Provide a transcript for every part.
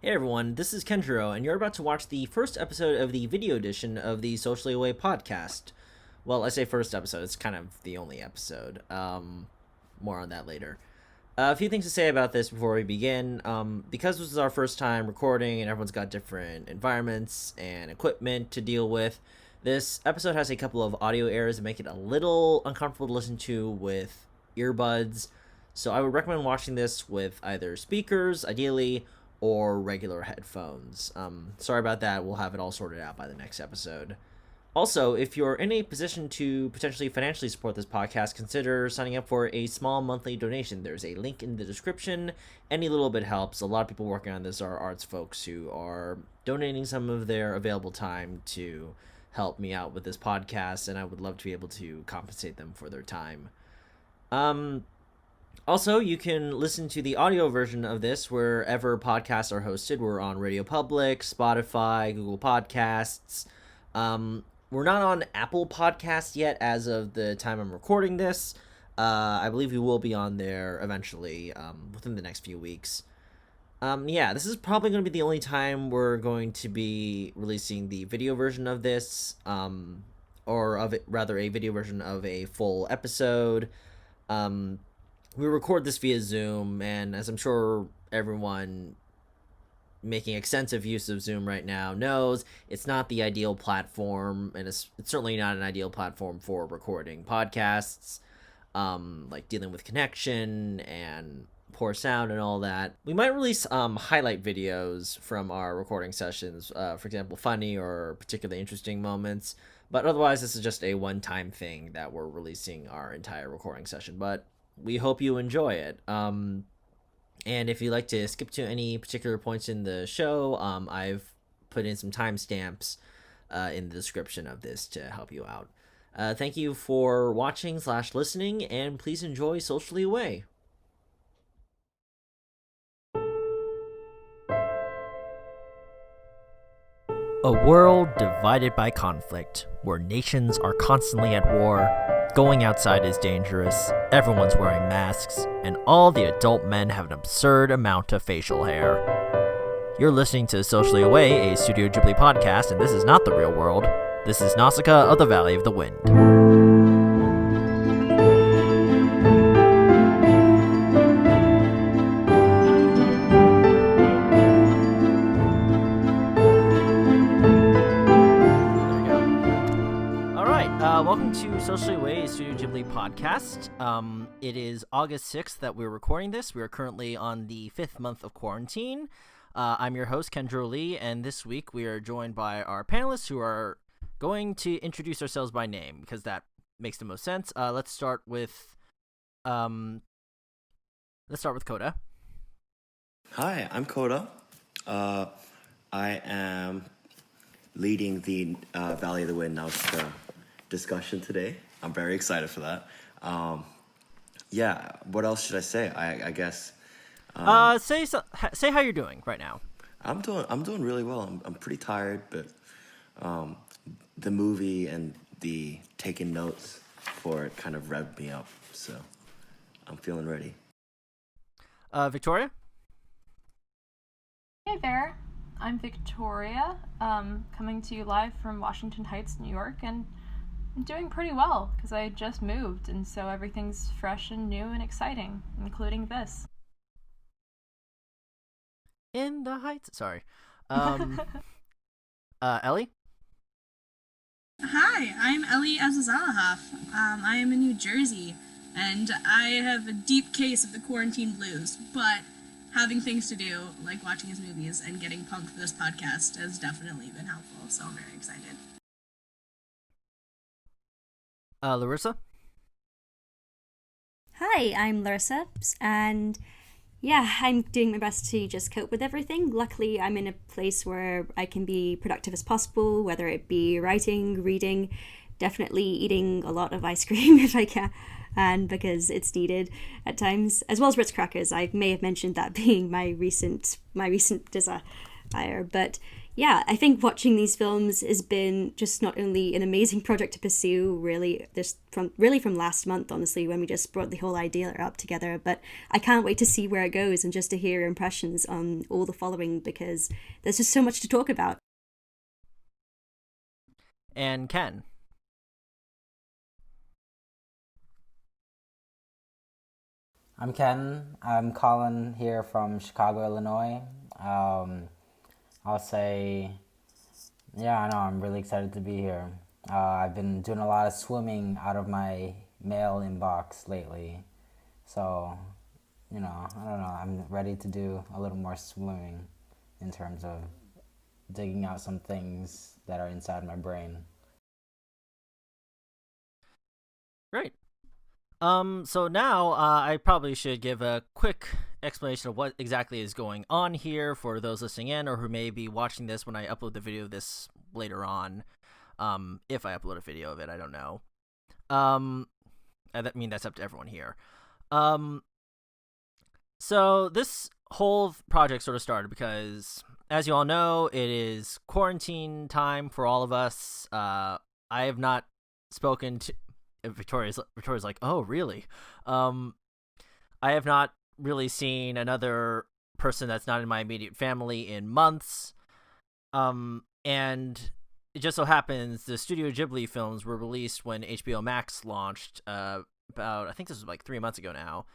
Hey everyone, this is Kenjiro, and you're about to watch the first episode of the video edition of the Socially Away podcast. Well, I say first episode, it's kind of the only episode. More on that later. A few things to say about this before we begin. Because this is our first time recording and everyone's got different environments and equipment to deal with, this episode has a couple of audio errors that make it a little uncomfortable to listen to with earbuds. So I would recommend watching this with either speakers, ideally, or regular headphones. Sorry about that. We'll have it all sorted out by the next episode. Also, if you're in a position to potentially financially support this podcast, consider signing up for a small monthly donation. There's a link in the description. Any little bit helps. A lot of people working on this are arts folks who are donating some of their available time to help me out with this podcast, and I would love to be able to compensate them for their time. Also, you can listen to the audio version of this wherever podcasts are hosted. We're on Radio Public, Spotify, Google Podcasts. We're not on Apple Podcasts yet as of the time I'm recording this. I believe we will be on there eventually within the next few weeks. This is probably going to be the only time we're going to be releasing the video version of this, or of it, rather a video version of a full episode. We record this via Zoom, and as I'm sure everyone making extensive use of Zoom right now knows, it's not the ideal platform, and it's certainly not an ideal platform for recording podcasts, like dealing with connection and poor sound and all that. We might release highlight videos from our recording sessions, for example, funny or particularly interesting moments, but otherwise this is just a one-time thing that we're releasing our entire recording session, but we hope you enjoy it. And if you'd like to skip to any particular points in the show, I've put in some timestamps in the description of this to help you out. Thank you for watching/listening, and please enjoy Socially Away. A world divided by conflict, where nations are constantly at war, going outside is dangerous, everyone's wearing masks, and all the adult men have an absurd amount of facial hair. You're listening to Socially Away, a Studio Ghibli podcast, and this is not the real world. This is Nausicaä of the Valley of the Wind. Welcome to Socially Away, a Studio Ghibli podcast. It is August 6th that we're recording this. We are currently on the 5th month of quarantine. I'm your host, Kenjiro Lee, and this week we are joined by our panelists who are going to introduce ourselves by name, because that makes the most sense. Let's start with Kota. Hi, I'm Kota. I am leading the Valley of the Wind Nausicaä discussion today. I'm very excited for that. What else should I say? I guess. Say how you're doing right now. I'm doing really well. I'm pretty tired, but the movie and the taking notes for it kind of revved me up, so I'm feeling ready. Victoria? Hey there, I'm Victoria, coming to you live from Washington Heights, New York, and I'm doing pretty well, because I just moved, and so everything's fresh and new and exciting, including this. In the Heights. Sorry. Ellie? Hi, I'm Eli Azizollahoff. I am in New Jersey, and I have a deep case of the quarantine blues, but having things to do, like watching his movies and getting pumped for this podcast, has definitely been helpful, so I'm very excited. Larissa? Hi, I'm Larissa, and I'm doing my best to just cope with everything. Luckily, I'm in a place where I can be productive as possible, whether it be writing, reading, definitely eating a lot of ice cream if I can, and because it's needed at times, as well as Ritz crackers. I may have mentioned that being my recent desire, but yeah, I think watching these films has been just not only an amazing project to pursue, really from last month, honestly, when we just brought the whole idea up together, but I can't wait to see where it goes and just to hear your impressions on all the following, because there's just so much to talk about. And Ken. I'm Ken. I'm calling here from Chicago, Illinois. I'll say, yeah, I know, I'm really excited to be here. I've been doing a lot of swimming out of my mail inbox lately. So, I don't know, I'm ready to do a little more swimming in terms of digging out some things that are inside my brain. Great. So now I probably should give a quick explanation of what exactly is going on here for those listening in or who may be watching this when I upload the video of this later on. If I upload a video of it, I don't know. That's up to everyone here. So this whole project sort of started because, as you all know, it is quarantine time for all of us. I have not spoken to... Victoria's like, oh, really? I have not really seen another person that's not in my immediate family in months. And it just so happens the Studio Ghibli films were released when HBO Max launched I think this was like 3 months ago now.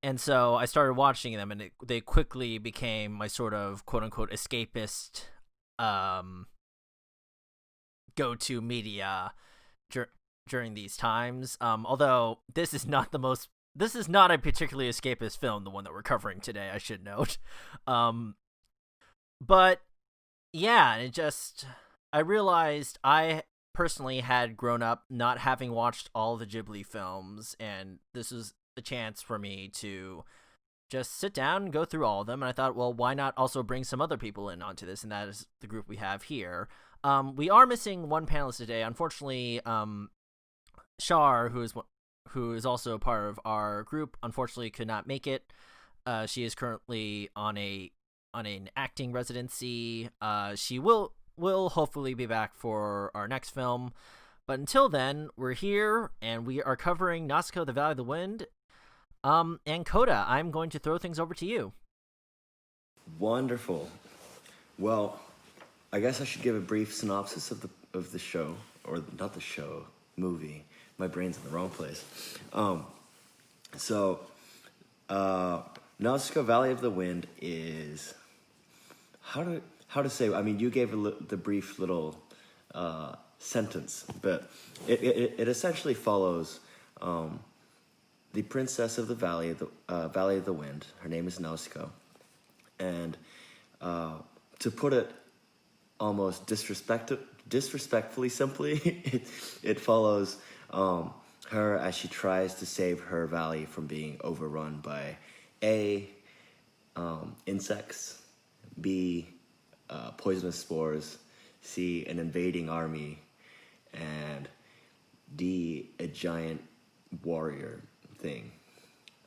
And so I started watching them, and they quickly became my sort of quote-unquote escapist go-to media during these times. Although this is not a particularly escapist film, the one that we're covering today, I should note. But yeah, I realized I personally had grown up not having watched all the Ghibli films, and this was a chance for me to just sit down and go through all of them. And I thought, well, why not also bring some other people in onto this? And that is the group we have here. We are missing one panelist today. Unfortunately, Shar, who is also a part of our group, unfortunately could not make it. She is currently on an acting residency. She will hopefully be back for our next film. But until then, we're here, and we are covering Nausicaä, the Valley of the Wind. And Coda, I'm going to throw things over to you. Wonderful. Well, I guess I should give a brief synopsis of the show, or not the show, movie. My brain's in the wrong place. Nausicaä, Valley of the Wind is how to say. I mean, you gave the brief little sentence, but it essentially follows the princess of the Valley of the Wind. Her name is Nausicaä, and to put it almost disrespectfully simply, it follows her as she tries to save her valley from being overrun by A, insects, B, poisonous spores, C, an invading army, and D, a giant warrior thing.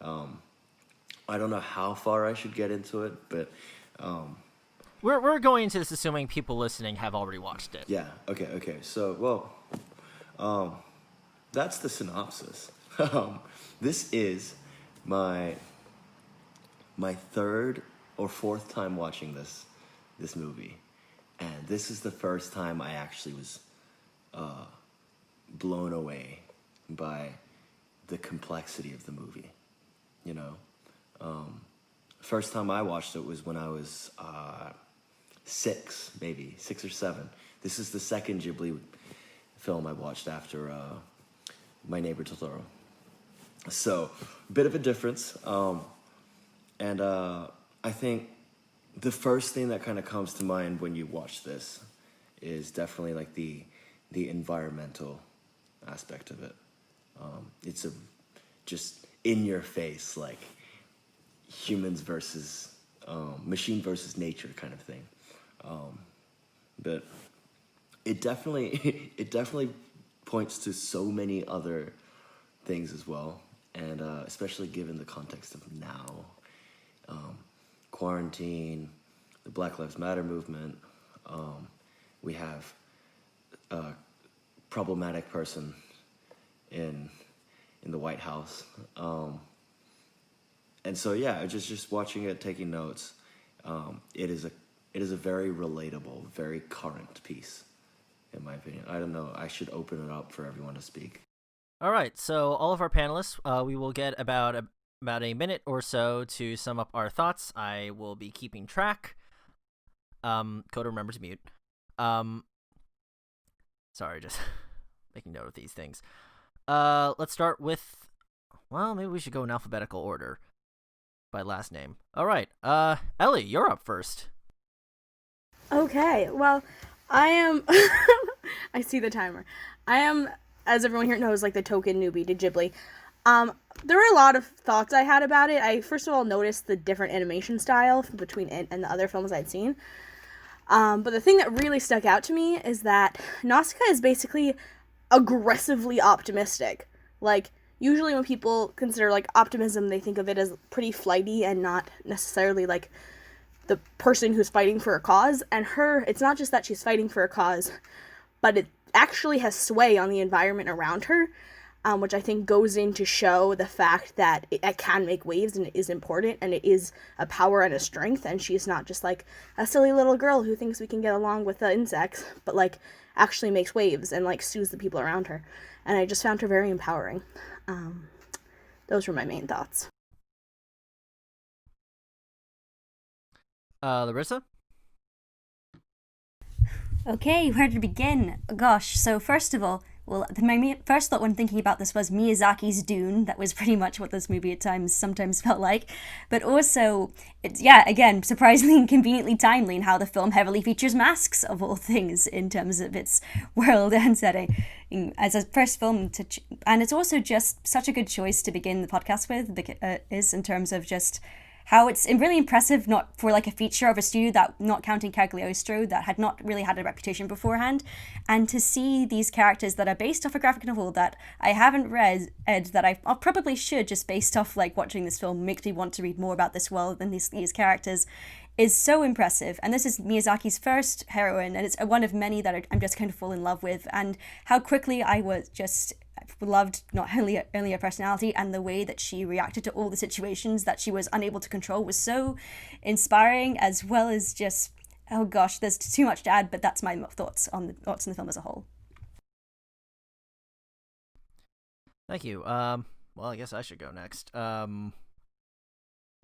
I don't know how far I should get into it, but we're going into this assuming people listening have already watched it. Yeah. Okay. So, that's the synopsis. This is my third or fourth time watching this movie, and this is the first time I actually was blown away by the complexity of the movie. First time I watched it was when I was 6 or 7. This is the second Ghibli film I watched after My Neighbor Totoro. So, a bit of a difference. And I think the first thing that kind of comes to mind when you watch this is definitely like the environmental aspect of it. It's just in your face, like humans versus machine versus nature kind of thing. But it definitely points to so many other things as well, and especially given the context of now, quarantine, the Black Lives Matter movement, We have a problematic person in the White House. And so, yeah, just watching it, taking notes. It is a very relatable, very current piece, in my opinion. I don't know. I should open it up for everyone to speak. All right, so all of our panelists, we will get about a minute or so to sum up our thoughts. I will be keeping track. Coda, remember to mute. Sorry, just making note of these things. Let's start with, well, maybe we should go in alphabetical order by last name. All right, Ellie, you're up first. Okay, well, I am. I see the timer. I am, as everyone here knows, like the token newbie to Ghibli. There were a lot of thoughts I had about it. I first of all noticed the different animation style between it and the other films I'd seen. But the thing that really stuck out to me is that Nausicaä is basically aggressively optimistic. Like, usually when people consider, like, optimism, they think of it as pretty flighty and not necessarily, like, the person who's fighting for a cause. And it's not just that she's fighting for a cause, but it actually has sway on the environment around her, which I think goes in to show the fact that it can make waves and it is important and it is a power and a strength, and she's not just like a silly little girl who thinks we can get along with the insects, but like actually makes waves and like soothes the people around her. And I just found her very empowering. Those were my main thoughts. Larissa? Okay, where to begin? Gosh, so first of all, my first thought when thinking about this was Miyazaki's Dune. That was pretty much what this movie at times sometimes felt like. But also, it's, yeah, again, surprisingly and conveniently timely in how the film heavily features masks, of all things, in terms of its world and setting. As a first film, and it's also just such a good choice to begin the podcast with, is in terms of just how it's really impressive, not for like a feature of a studio that, not counting Cagliostro, that had not really had a reputation beforehand, and to see these characters that are based off a graphic novel that I haven't read, that I probably should, just based off like watching this film, makes me want to read more about this world and these characters, is so impressive. And this is Miyazaki's first heroine, and it's one of many that I'm just kind of fall in love with, and how quickly I was just loved not only her personality and the way that she reacted to all the situations that she was unable to control was so inspiring, as well as just, oh gosh, there's too much to add, but that's my thoughts on the film as a whole. Thank you. Well, I guess I should go next. Could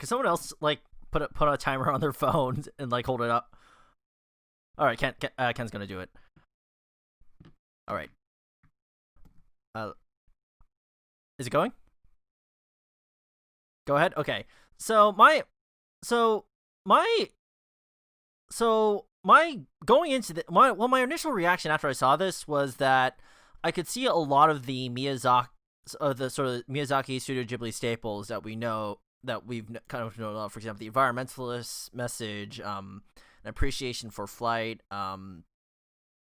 someone else like put a timer on their phone and like hold it up? All right, Ken's gonna do it. All right. Is it going? Go ahead. Okay. So my going into my initial reaction after I saw this was that I could see a lot of the Miyazaki Studio Ghibli staples that we know, that we've kind of known of. For example, the environmentalist message, an appreciation for flight,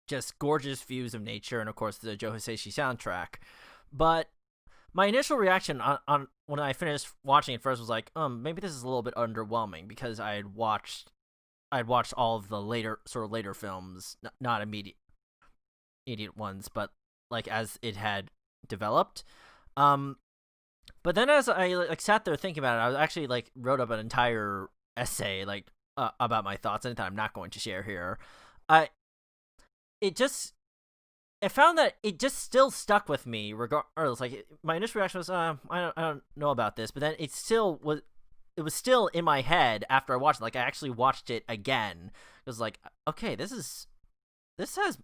just gorgeous views of nature, and of course the Joe Hisaishi soundtrack. But my initial reaction on when I finished watching it first was like, maybe this is a little bit underwhelming, because I'd watched all of the later films, not immediate ones, but like as it had developed. But then as I like sat there thinking about it, I actually like wrote up an entire essay like about my thoughts, and that I'm not going to share here. I found that it just still stuck with me regardless. Like, my initial reaction was, I don't know about this, but then it was still in my head after I watched it. Like, I actually watched it again. It was like, okay, this has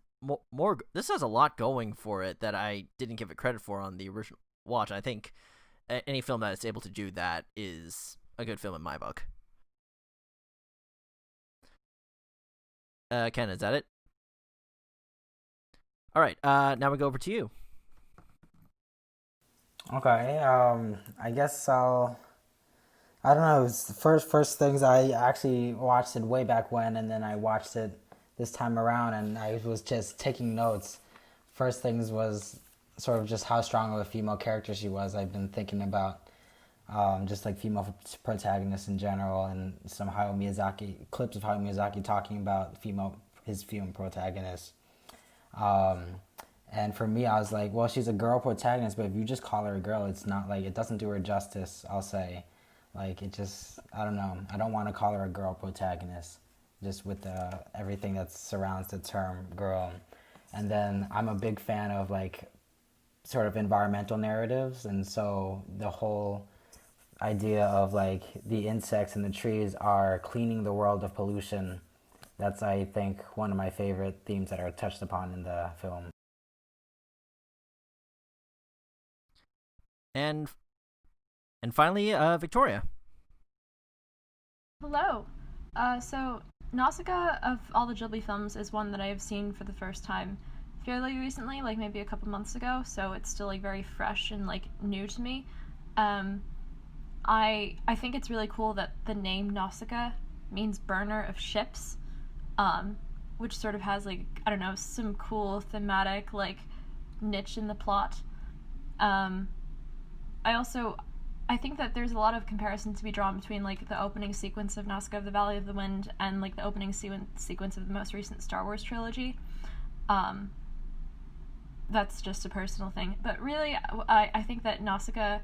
more, this has a lot going for it that I didn't give it credit for on the original watch. I think any film that is able to do that is a good film in my book. Ken, is that it? All right, now we go over to you. Okay, I guess I don't know, it was the first things I actually watched it way back when, and then I watched it this time around, and I was just taking notes. First things was sort of just how strong of a female character she was. I've been thinking about just like female protagonists in general, and clips of how Miyazaki talking about female his film protagonists. And for me, I was like, well, she's a girl protagonist, but if you just call her a girl, it's not like, it doesn't do her justice, I'll say. Like, it just, I don't know. I don't want to call her a girl protagonist, just with everything that surrounds the term girl. And then I'm a big fan of, like, sort of environmental narratives. And so the whole idea of, like, the insects and the trees are cleaning the world of pollution. That's, I think, one of my favorite themes that are touched upon in the film. And finally, Victoria. Hello. So Nausicaä, of all the Ghibli films, is one that I have seen for the first time fairly recently, like maybe a couple months ago. So it's still like very fresh and like new to me. I think it's really cool that the name Nausicaä means burner of ships, which sort of has like, I don't know, some cool thematic like niche in the plot. I think that there's a lot of comparison to be drawn between like the opening sequence of Nausicaä of the Valley of the Wind and like the opening sequence of the most recent Star Wars trilogy. That's just a personal thing, but really, I think that Nausicaä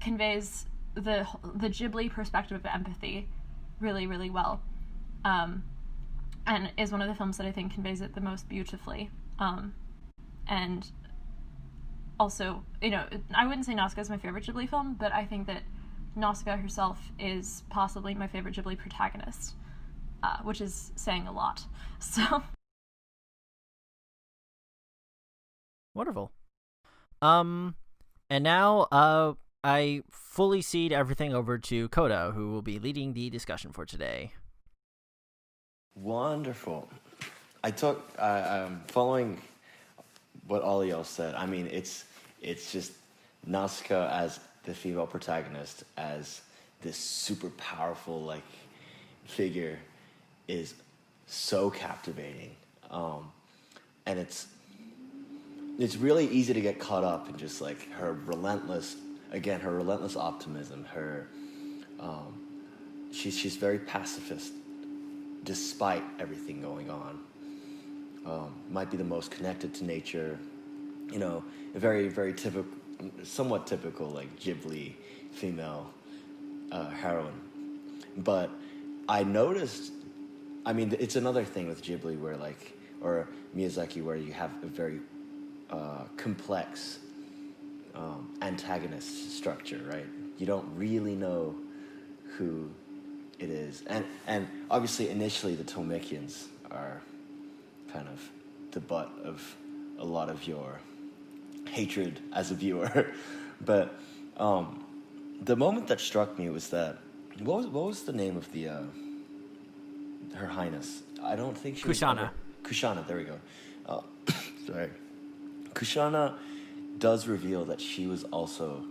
conveys the Ghibli perspective of empathy really, really well, and is one of the films that I think conveys it the most beautifully. And also, you know, I wouldn't say Nausicaä is my favorite Ghibli film, but I think that Nausicaä herself is possibly my favorite Ghibli protagonist, which is saying a lot. So. Wonderful. And now, I fully cede everything over to Koda, who will be leading the discussion for today. Wonderful. I'm following what all y'all said. I mean, it's just Nausicaä as the female protagonist, as this super powerful like figure, is so captivating, and it's really easy to get caught up in just like her relentless optimism. She's very pacifist despite everything going on. Might be the most connected to nature, you know, a very, very typical, somewhat typical, like, Ghibli female heroine. But I noticed, I mean, it's another thing with Ghibli where, like, or Miyazaki, where you have a very complex antagonist structure, right? You don't really know who it is. And obviously, initially, the Tomekians are kind of the butt of a lot of your hatred as a viewer. But the moment that struck me was that, what was the name of the Her Highness? I don't think she Kushana. Kushana, there we go. Sorry. Kushana does reveal that she's also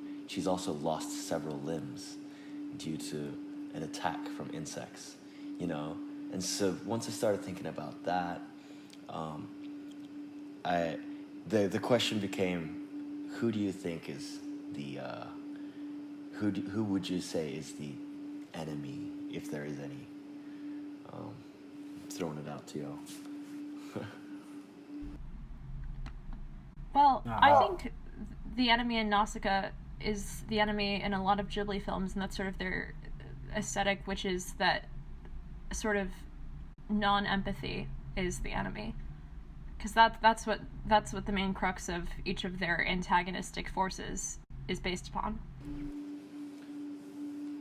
lost several limbs due to an attack from insects, you know? And so once I started thinking about that, the question became, who do you think is the who would you say is the enemy, if there is any? Throwing it out to you. Well, I think the enemy in Nausicaä is the enemy in a lot of Ghibli films, and that's sort of their aesthetic, which is that sort of non-empathy is the enemy, because that's what the main crux of each of their antagonistic forces is based upon.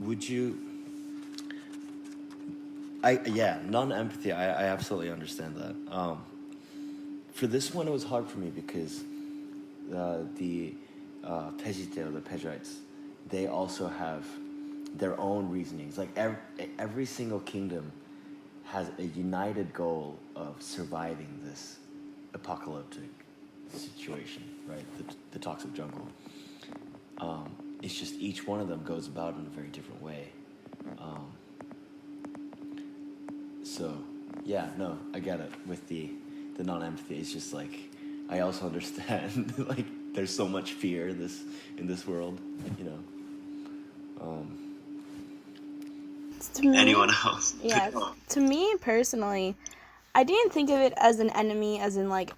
Would you? Non-empathy. I absolutely understand that. For this one, it was hard for me because the Pejite, or the Pejites, they also have their own reasonings. Like every single kingdom has a united goal of surviving this apocalyptic situation, right? The toxic jungle. It's just each one of them goes about in a very different way. So, yeah, no, I get it with the non-empathy. It's just like, I also understand like there's so much fear in this world, you know. To me, Anyone else? Yeah, to me personally, I didn't think of it as an enemy, as in like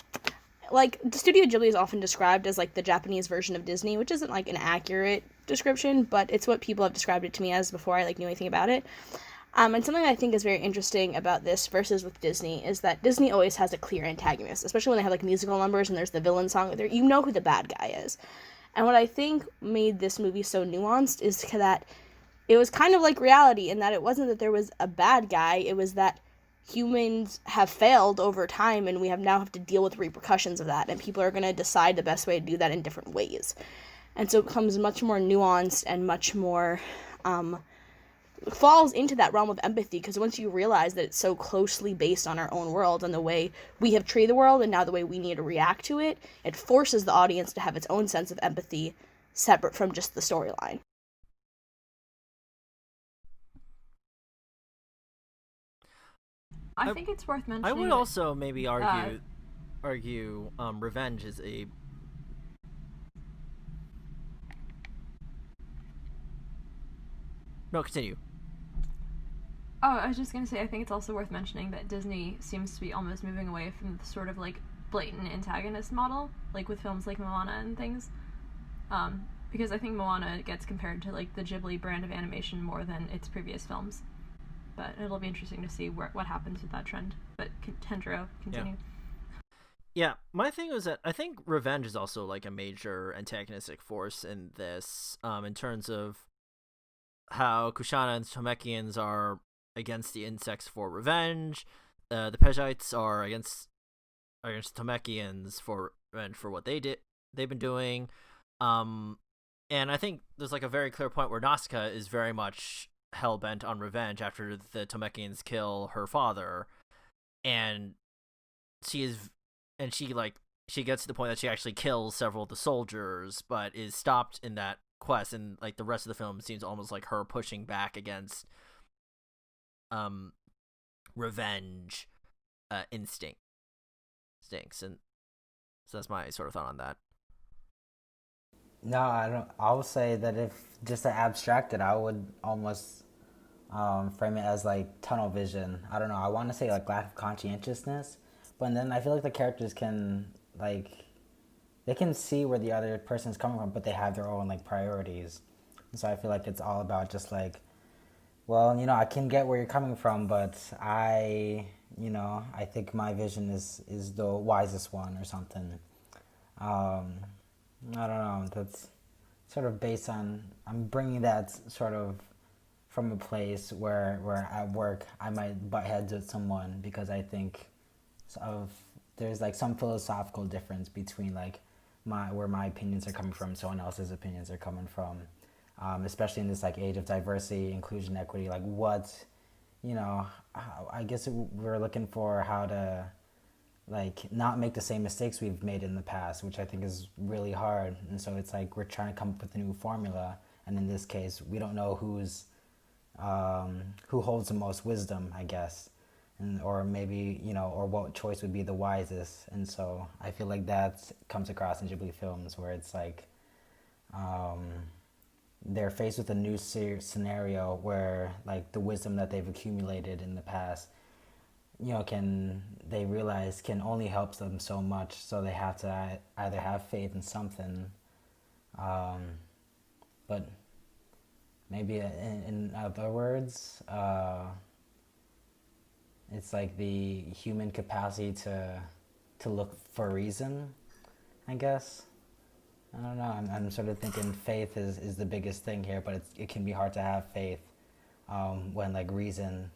the Studio Ghibli is often described as like the Japanese version of Disney, which isn't like an accurate description, but it's what people have described it to me as before I like knew anything about it. And something I think is very interesting about this versus with Disney is that Disney always has a clear antagonist, especially when they have like musical numbers and there's the villain song. There, you know who the bad guy is. And what I think made this movie so nuanced is that it was kind of like reality in that it wasn't that there was a bad guy, it was that humans have failed over time and we now have to deal with the repercussions of that, and people are going to decide the best way to do that in different ways. And so it becomes much more nuanced and much more falls into that realm of empathy, because once you realize that it's so closely based on our own world and the way we have treated the world and now the way we need to react to it, it forces the audience to have its own sense of empathy separate from just the storyline. I think it's worth mentioning. I would also maybe argue revenge is a... No, continue. Oh, I was just going to say, I think it's also worth mentioning that Disney seems to be almost moving away from the sort of, like, blatant antagonist model, like with films like Moana and things. Because I think Moana gets compared to, like, the Ghibli brand of animation more than its previous films. But it'll be interesting to see what happens with that trend. But, Kenjiro, continue. Yeah, my thing was that I think revenge is also, like, a major antagonistic force in this, in terms of how Kushana and Tomekians are against the insects for revenge. The Pejites are against Tomekians for revenge for what they've been doing. And I think there's like a very clear point where Nausicaä is very much hell-bent on revenge after the Tomekians kill her father, and she gets to the point that she actually kills several of the soldiers, but is stopped in that quest, and like the rest of the film seems almost like her pushing back against revenge instincts, and so that's my sort of thought on that. No, I don't. I would say that if just to abstract it, I would almost frame it as like tunnel vision. I don't know. I want to say like lack of conscientiousness, but then I feel like the characters can like they can see where the other person's coming from, but they have their own like priorities. And so I feel like it's all about just like, well, you know, I can get where you're coming from, but I think my vision is the wisest one or something. I don't know. That's sort of based on, I'm bringing that sort of from a place where at work I might butt heads with someone because I think there's like some philosophical difference between like where my opinions are coming from, someone else's opinions are coming from, especially in this like age of diversity, inclusion, equity. Like what, I guess we're looking for how to like not make the same mistakes we've made in the past, which I think is really hard. And so it's like we're trying to come up with a new formula, and in this case we don't know who holds the most wisdom, I guess, or maybe or what choice would be the wisest. And so I feel like that comes across in Ghibli films where it's like they're faced with a new scenario where like the wisdom that they've accumulated in the past they realize can only help them so much, so they have to either have faith in something, but maybe in other words, it's like the human capacity to look for a reason, I guess. I don't know, I'm sort of thinking faith is the biggest thing here, but it can be hard to have faith when like reason,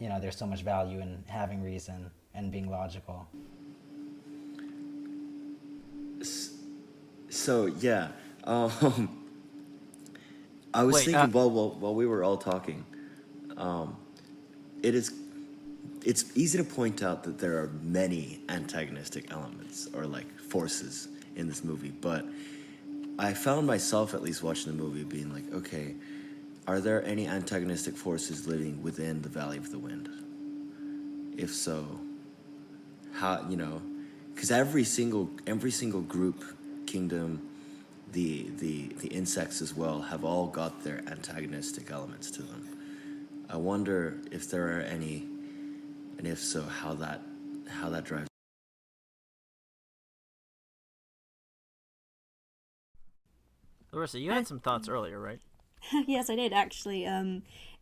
there's so much value in having reason and being logical. So yeah, I was thinking while we were all talking, it's easy to point out that there are many antagonistic elements or like forces in this movie, but I found myself at least watching the movie being like, okay, are there any antagonistic forces living within the Valley of the Wind? If so, how, because every single group, kingdom, the insects as well, have all got their antagonistic elements to them. I wonder if there are any and if so, how that drives. Larissa, you had some thoughts earlier, right? Yes, I did actually.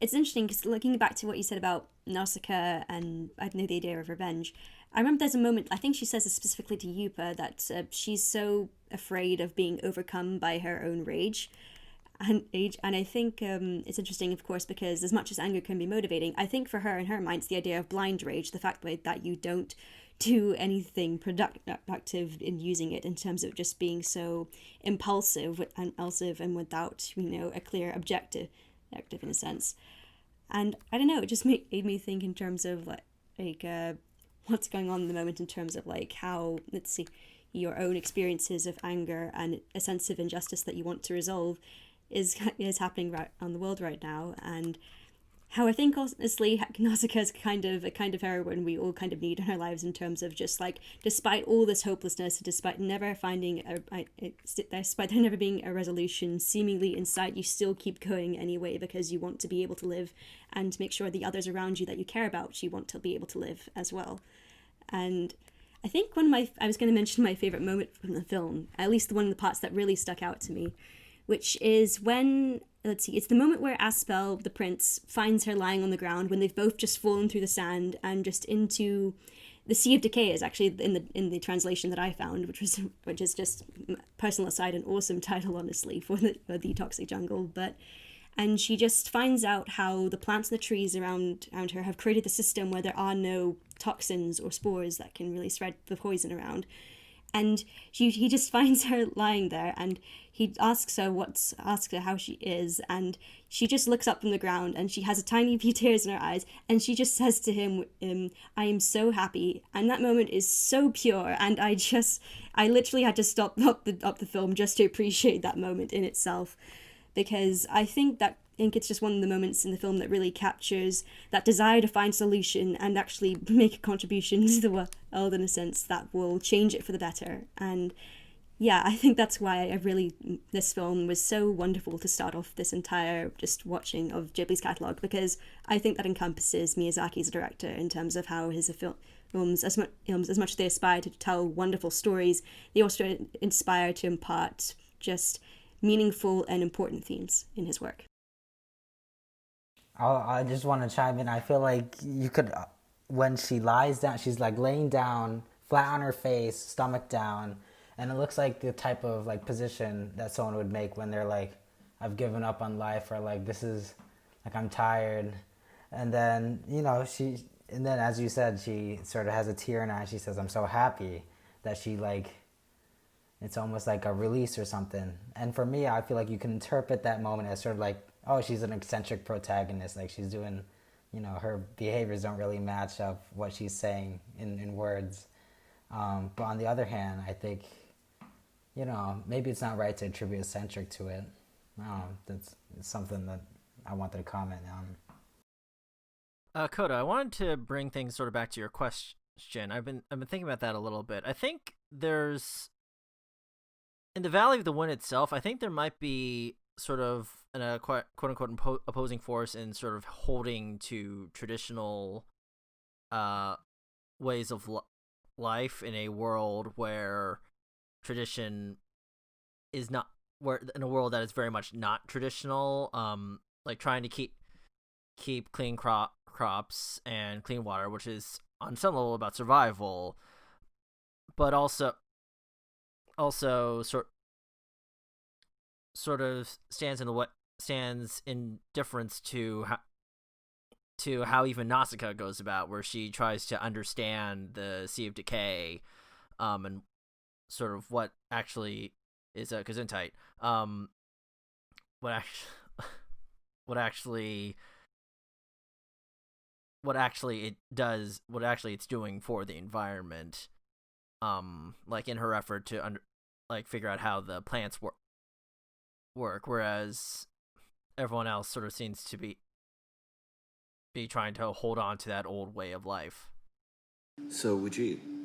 It's interesting because looking back to what you said about Nausicaä and I know the idea of revenge. I remember there's a moment. I think she says this specifically to Yupa that she's so afraid of being overcome by her own rage and age. And I think it's interesting, of course, because as much as anger can be motivating, I think for her in her mind, it's the idea of blind rage, the fact that you don't do anything productive in using it in terms of just being so impulsive and without a clear objective in a sense. And I don't know, it just made me think in terms of what's going on in the moment in terms of how, let's see, your own experiences of anger and a sense of injustice that you want to resolve is happening right on the world right now, and how I think honestly Nausicaä is kind of a kind of heroine we all kind of need in our lives in terms of just despite all this hopelessness, despite never finding despite there never being a resolution seemingly in sight, you still keep going anyway because you want to be able to live and make sure the others around you that you care about you want to be able to live as well. And I think I was going to mention my favorite moment from the film, at least one of the parts that really stuck out to me, which is when, let's see, it's the moment where Aspel, the prince, finds her lying on the ground when they've both just fallen through the sand and just into the Sea of Decay is actually in the translation that I found, which is just, personal aside, an awesome title, honestly, for the toxic jungle. And she just finds out how the plants and the trees around her have created the system where there are no toxins or spores that can really spread the poison around. And he just finds her lying there, and he asks her how she is, and she just looks up from the ground, and she has a tiny few tears in her eyes, and she just says to him, "I am so happy." And that moment is so pure, and I literally had to stop the film just to appreciate that moment in itself, because I think it's just one of the moments in the film that really captures that desire to find solution and actually make a contribution to the world in a sense that will change it for the better. And yeah, I think that's why this film was so wonderful to start off this entire just watching of Ghibli's catalogue, because I think that encompasses Miyazaki as a director in terms of how his films, as much as they aspire to tell wonderful stories, they also inspire to impart just meaningful and important themes in his work. I just want to chime in. I feel like you could, when she lies down, she's laying down, flat on her face, stomach down, and it looks like the type of position that someone would make when they're I've given up on life, or this is I'm tired. And then and then as you said, she sort of has a tear in her eye. She says, "I'm so happy," that she it's almost like a release or something. And for me, I feel like you can interpret that moment as sort of oh, she's an eccentric protagonist. She's doing, her behaviors don't really match up what she's saying in words. But on the other hand, I think, maybe it's not right to attribute eccentric to it. It's something that I wanted to comment on. Coda, I wanted to bring things sort of back to your question. I've been thinking about that a little bit. I think there's, in the Valley of the Wind itself, I think there might be sort of a quote-unquote opposing force in sort of holding to traditional ways of life in a world where tradition is not, in a world that is very much not traditional, trying to keep clean crops and clean water, which is on some level about survival, but also sort of stands in difference to how even Nausicaä goes about, where she tries to understand the Sea of Decay, and sort of what actually is a Gesundheit, what actually it does, what actually it's doing for the environment, in her effort to figure out how the plants work, whereas everyone else sort of seems to be trying to hold on to that old way of life. So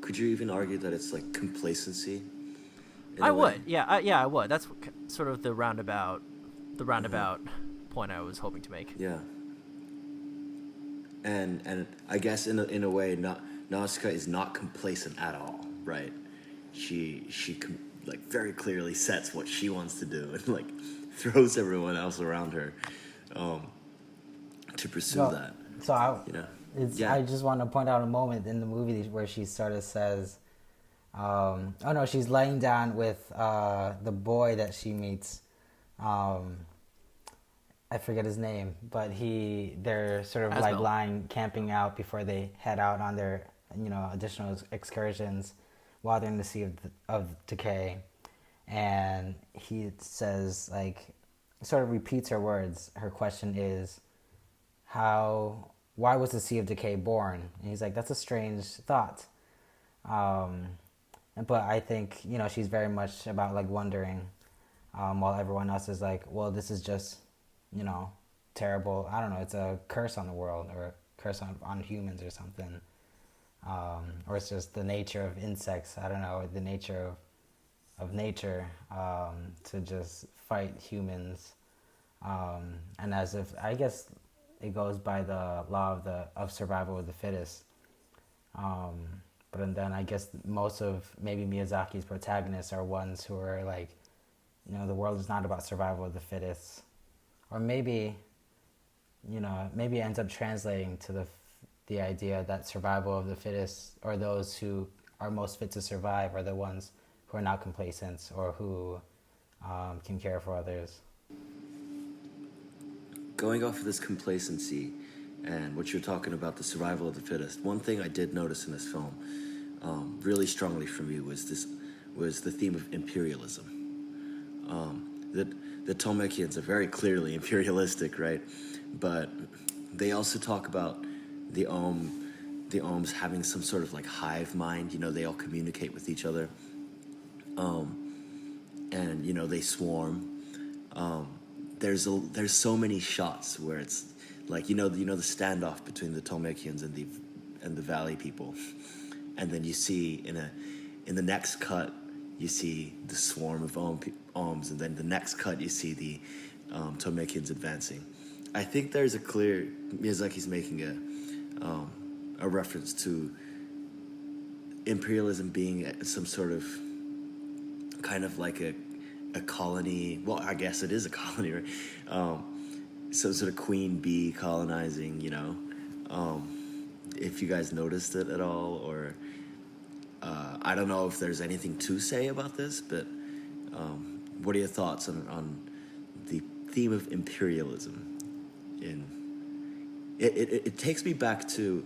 could you even argue that it's complacency? I would. Yeah, I would. That's sort of the roundabout point I was hoping to make. Yeah. and I guess in a way, Nausicaä is not complacent at all, right? She like very clearly sets what she wants to do and like throws everyone else around her to pursue that. So I just want to point out a moment in the movie where she sort of says, oh no, she's laying down with the boy that she meets. I forget his name, but they're sort of like lying, camping out before they head out on their, additional excursions while they're in the Sea of Decay. And he says, like, sort of repeats her words. Her question is, why was the Sea of Decay born? And he's like, that's a strange thought. But I think, she's very much about like wondering, while everyone else is like, well, this is just, terrible. I don't know. It's a curse on the world, or a curse on humans or something. Or it's just the nature of insects. I don't know, the nature of nature, to just fight humans. And as if, I guess it goes by the law of survival of the fittest. But then I guess most of maybe Miyazaki's protagonists are ones who are like, the world is not about survival of the fittest. Or maybe, maybe it ends up translating to the idea that survival of the fittest, or those who are most fit to survive, are the ones who are not complacent or who can care for others. Going off of this complacency and what you're talking about, the survival of the fittest, one thing I did notice in this film really strongly for me was the theme of imperialism. The Tolmekians are very clearly imperialistic, right? But they also talk about the Ohms having some sort of like hive mind. They all communicate with each other, and they swarm. There's so many shots where it's like the standoff between the Tolmekians and the Valley people, and then you see in the next cut you see the swarm of Ohms, and then the next cut you see the Tolmekians advancing. I think there's a clear Miyazaki's making a reference to imperialism being some sort of kind of like a colony. Well, I guess it is a colony, right? Some sort of queen bee colonizing, if you guys noticed it at all, or I don't know if there's anything to say about this, but what are your thoughts on the theme of imperialism? It takes me back to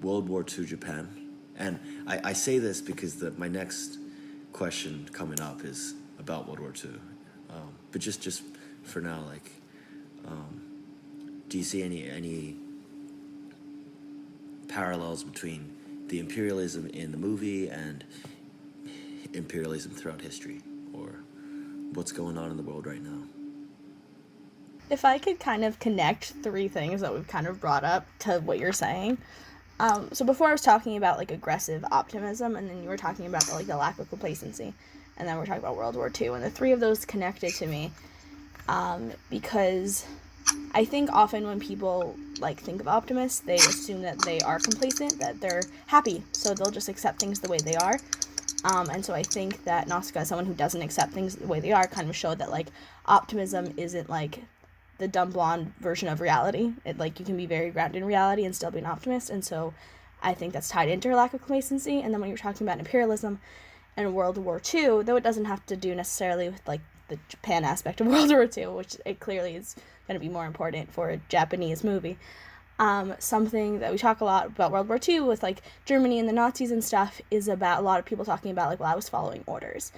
World War II Japan, and I say this because my next question coming up is about World War II, but just for now, like, do you see any parallels between the imperialism in the movie and imperialism throughout history, or what's going on in the world right now? If I could kind of connect three things that we've kind of brought up to what you're saying. So before I was talking about like aggressive optimism, and then you were talking about the lack of complacency, and then we're talking about World War II, and the three of those connected to me, because I think often when people think of optimists, they assume that they are complacent, that they're happy, so they'll just accept things the way they are. And so I think that Nausicaä, as someone who doesn't accept things the way they are, kind of showed that optimism isn't the dumb blonde version of reality. You can be very grounded in reality and still be an optimist, and so I think that's tied into her lack of complacency. And then when you're talking about imperialism and World War II, though it doesn't have to do necessarily with the Japan aspect of World War II, which it clearly is going to be more important for a Japanese movie. Something that we talk a lot about World War II with Germany and the Nazis and stuff is about a lot of people talking about I was following orders.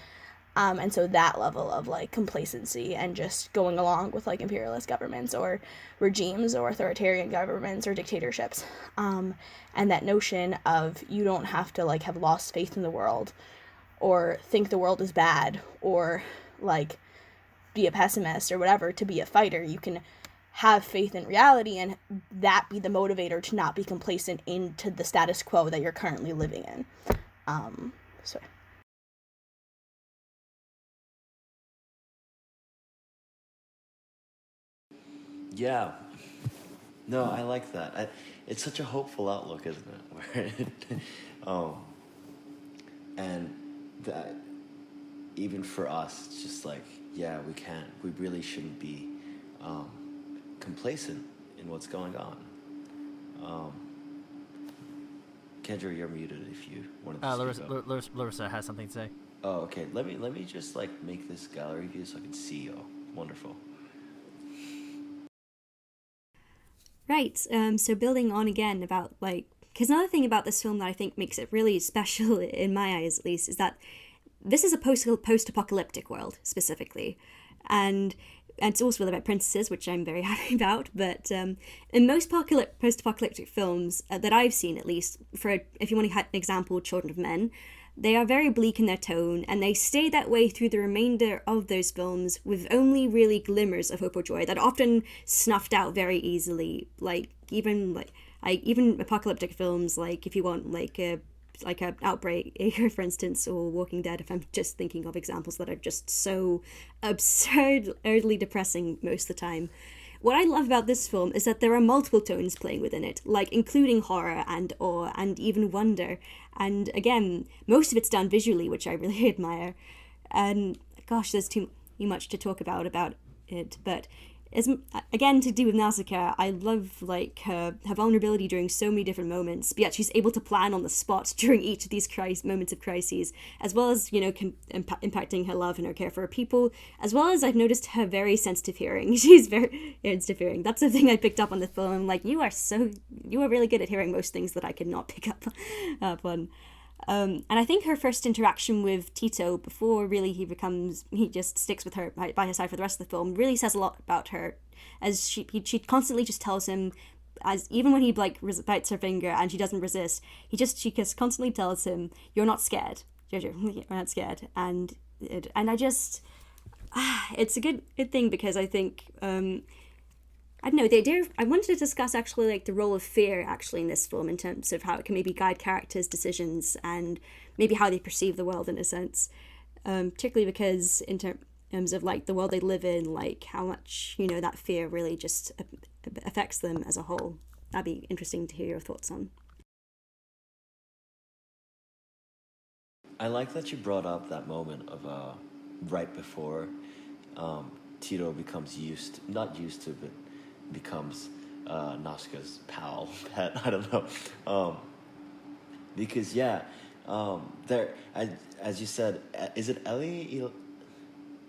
And so that level of complacency and just going along with imperialist governments or regimes or authoritarian governments or dictatorships. And that notion of you don't have to have lost faith in the world or think the world is bad or be a pessimist or whatever to be a fighter. You can have faith in reality and that be the motivator to not be complacent into the status quo that you're currently living in. So Yeah, No, I like that. It's such a hopeful outlook, isn't it? Where and that even for us, it's just like, yeah, we really shouldn't be complacent in what's going on. Kenjiro, you're muted if you wanted to speak up. Larissa has something to say. Oh, okay. Let me just like make this gallery view so I can see you. Wonderful. Right. So building on again about because another thing about this film that I think makes it really special in my eyes, at least, is that this is a post-apocalyptic world specifically, and it's also about princesses, which I'm very happy about. But in most post-apocalyptic films that I've seen, at least, if you want to have an example, Children of Men, they are very bleak in their tone, and they stay that way through the remainder of those films with only really glimmers of hope or joy that are often snuffed out very easily. Even apocalyptic films, like if you want like a Outbreak, for instance, or Walking Dead, if I'm just thinking of examples that are just so absurdly depressing most of the time. What I love about this film is that there are multiple tones playing within it, including horror and awe and even wonder. And again, most of it's done visually, which I really admire. And gosh, there's too much to talk about it, but again, to do with Nausicaä, I love her vulnerability during so many different moments, but yet she's able to plan on the spot during each of these moments of crises, as well as impacting her love and her care for her people, as well as I've noticed her very sensitive hearing. She's very sensitive hearing. That's the thing I picked up on the film. You are really good at hearing most things that I could not pick up on. And I think her first interaction with Tito, before really he just sticks with her by his side for the rest of the film, really says a lot about her, as she constantly just tells him, as even when he bites her finger and she doesn't resist, she just constantly tells him, "You're not scared, Jojo. You're not scared." And I just it's a good thing, because I think I don't know, the idea I wanted to discuss actually the role of fear actually in this film, in terms of how it can maybe guide characters' decisions and maybe how they perceive the world in a sense, particularly because in terms of the world they live in, how much that fear really just affects them as a whole. That'd be interesting to hear your thoughts on. I like that you brought up that moment of right before Tito becomes becomes Nausicaa's pet. I don't know, because there, as you said, is it Ellie?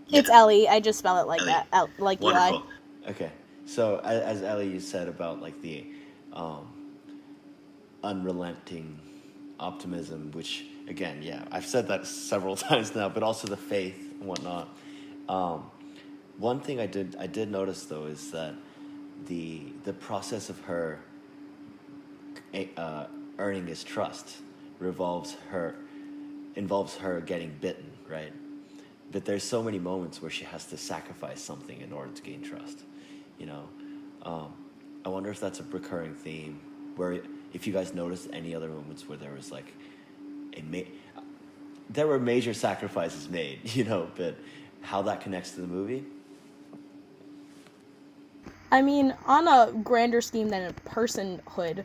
It's Ellie. I just spell it like Ellie. that, like Wonderful. Eli. Okay, so as Ellie, you said about the unrelenting optimism, which again, I've said that several times now, but also the faith and whatnot. One thing I did notice though is that the process of her earning his trust involves her getting bitten, right? But there's so many moments where she has to sacrifice something in order to gain trust, I wonder if that's a recurring theme, where if you guys noticed any other moments where there was there were major sacrifices made, but how that connects to the movie. I mean, on a grander scheme than a personhood,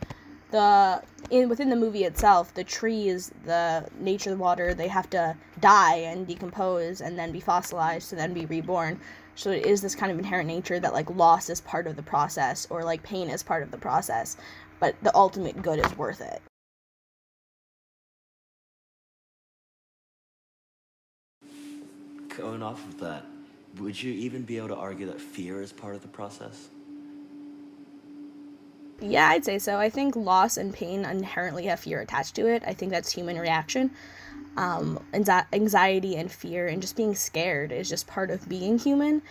within the movie itself, the trees, the nature, the water, they have to die and decompose and then be fossilized to then be reborn. So it is this kind of inherent nature that loss is part of the process, or pain is part of the process, but the ultimate good is worth it. Going off of that, would you even be able to argue that fear is part of the process? Yeah, I'd say so. I think loss and pain inherently have fear attached to it. I think that's human reaction. Anxiety and fear and just being scared is just part of being human.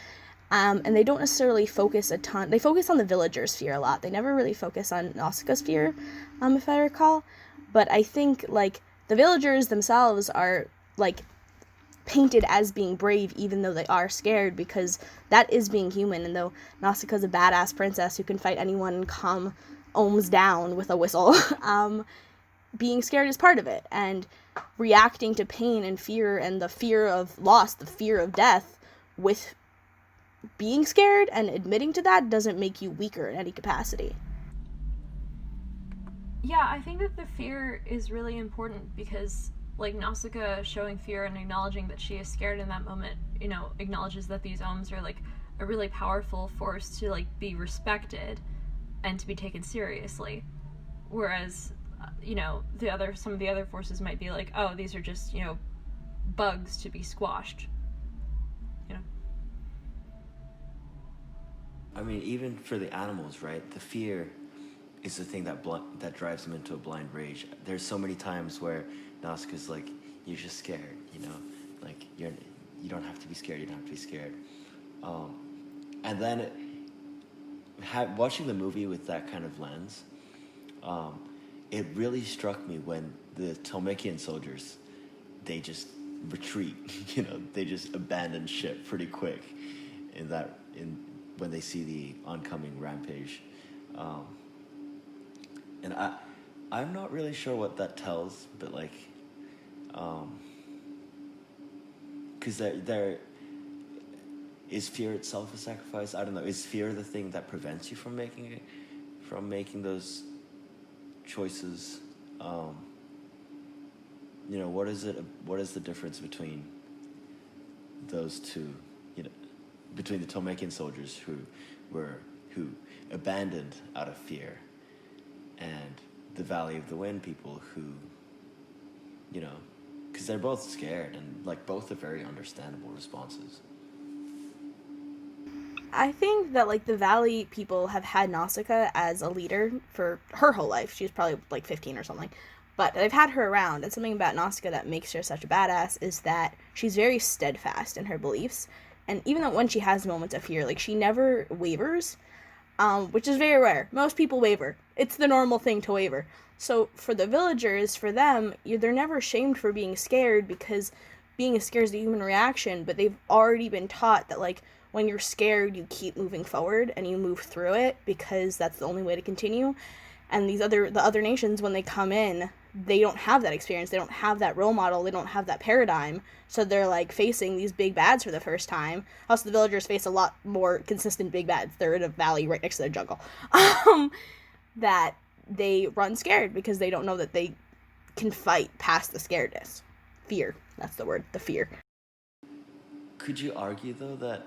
And they don't necessarily focus a ton. They focus on the villagers' fear a lot. They never really focus on Nausicaa's fear, if I recall. But I think, the villagers themselves are, painted as being brave, even though they are scared, because that is being human. And though Nausicaa's a badass princess who can fight anyone and calm ohms down with a whistle, being scared is part of it. And reacting to pain and fear and the fear of loss, the fear of death, with being scared and admitting to that doesn't make you weaker in any capacity. Yeah, I think that the fear is really important because, like, Nausicaä showing fear and acknowledging that she is scared in that moment, you know, acknowledges that these ohms are, like, a really powerful force to, like, be respected and to be taken seriously. Whereas, you know, some of the other forces might be like, oh, these are just, you know, bugs to be squashed. You know? I mean, even for the animals, right? The fear is the thing that drives them into a blind rage. There's so many times where Nausicaa's like, you're just scared, you know? Like, you don't have to be scared, you don't have to be scared. And then watching the movie with that kind of lens, it really struck me when the Thematic soldiers, they just retreat, you know, they just abandon ship pretty quick when they see the oncoming rampage. And I'm not really sure what that tells, but like, because there is fear itself a sacrifice? I don't know. Is fear the thing that prevents you from making those choices? You know, what is the difference between those two? You know, between the Thematic soldiers who abandoned out of fear, and the Valley of the Wind people who, you know, because they're both scared, and like both are very understandable responses. I think that like the Valley people have had Nausicaä as a leader for her whole life. She's probably like 15 or something. But they've had her around, and something about Nausicaä that makes her such a badass is that she's very steadfast in her beliefs. And even though when she has moments of fear, like she never wavers, which is very rare. Most people waver. It's the normal thing to waver. So for the villagers, for them, they're never shamed for being scared because being scared is a human reaction, but they've already been taught that like when you're scared, you keep moving forward and you move through it because that's the only way to continue. And the other nations, when they come in, they don't have that experience. They don't have that role model. They don't have that paradigm. So they're like facing these big bads for the first time. Also, the villagers face a lot more consistent big bads. They're in a valley right next to the jungle. That they run scared because they don't know that they can fight past the scaredness. Fear. That's the word. The fear. Could you argue though that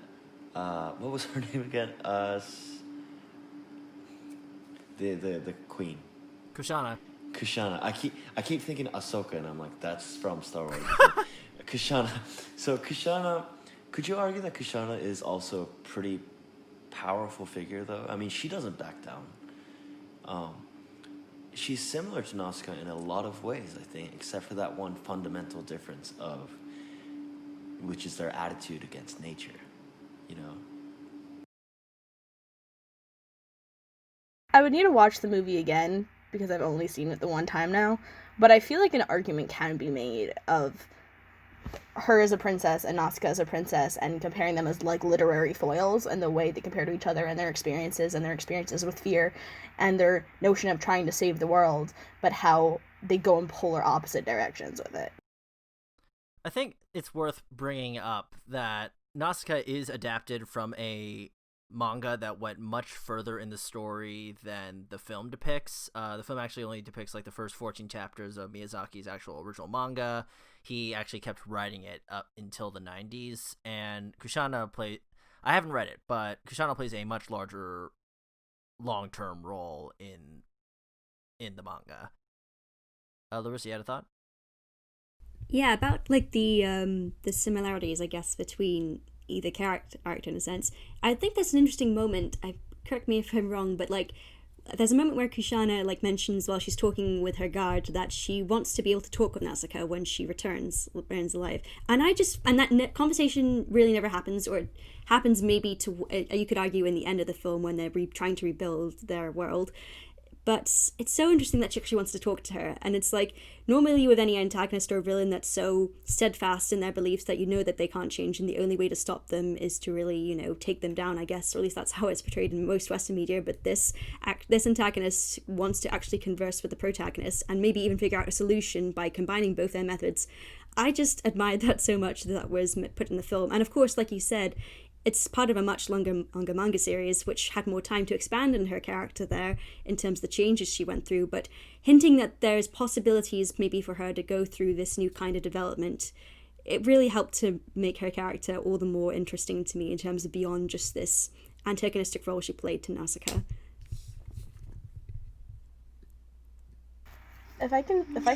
what was her name again? The queen. Kushana. I keep thinking Ahsoka, and I'm like, that's from Star Wars. Kushana. So Kushana, could you argue that Kushana is also a pretty powerful figure, though? I mean, she doesn't back down. She's similar to Nausicaä in a lot of ways, I think, except for that one fundamental difference which is their attitude against nature, you know? I would need to watch the movie again because I've only seen it the one time now, but I feel like an argument can be made of her as a princess and Nausicaä as a princess and comparing them as like literary foils and the way they compare to each other and their experiences with fear and their notion of trying to save the world, but how they go in polar opposite directions with it. I think it's worth bringing up that Nausicaä is adapted from a manga that went much further in the story than the film depicts. The film actually only depicts like the first 14 chapters of Miyazaki's actual original manga. He actually kept writing it up until the 90s, and I haven't read it, but Kushana plays a much larger long-term role in the manga. Larissa, you had a thought? Yeah, about like the similarities, I guess, between either character in a sense. I think there's an interesting moment. Correct me if I'm wrong, but like there's a moment where Kushana like mentions while she's talking with her guard that she wants to be able to talk with Nausicaä when she returns alive. And that conversation really never happens, or it happens maybe you could argue in the end of the film when they're trying to rebuild their world. But it's so interesting that she actually wants to talk to her. And it's like, normally with any antagonist or villain that's so steadfast in their beliefs that you know that they can't change and the only way to stop them is to really, take them down, I guess. Or at least that's how it's portrayed in most Western media. But this antagonist wants to actually converse with the protagonist and maybe even figure out a solution by combining both their methods. I just admired that so much that was put in the film. And of course, like you said, it's part of a much longer manga series, which had more time to expand on her character there in terms of the changes she went through, but hinting that there's possibilities maybe for her to go through this new kind of development, it really helped to make her character all the more interesting to me in terms of beyond just this antagonistic role she played to Nausicaä. If I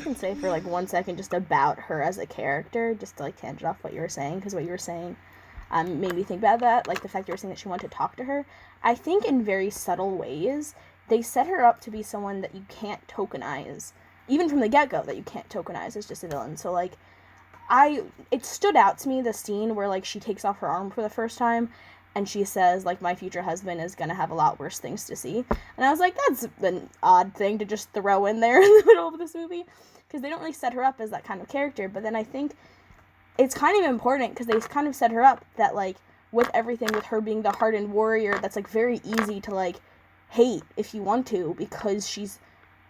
can say for like 1 second just about her as a character, just to like tangent off what you were saying, because what you were saying made me think about that, like the fact you were saying that she wanted to talk to her. I think in very subtle ways, they set her up to be someone that you can't tokenize, even from the get-go, that you can't tokenize as just a villain. So like, it stood out to me, the scene where like she takes off her arm for the first time, and she says, like, my future husband is gonna have a lot worse things to see. And I was like, that's an odd thing to just throw in there in the middle of this movie, because they don't really set her up as that kind of character. But then I think it's kind of important, because they kind of set her up that, like, with everything, with her being the hardened warrior, that's, like, very easy to, like, hate if you want to, because she's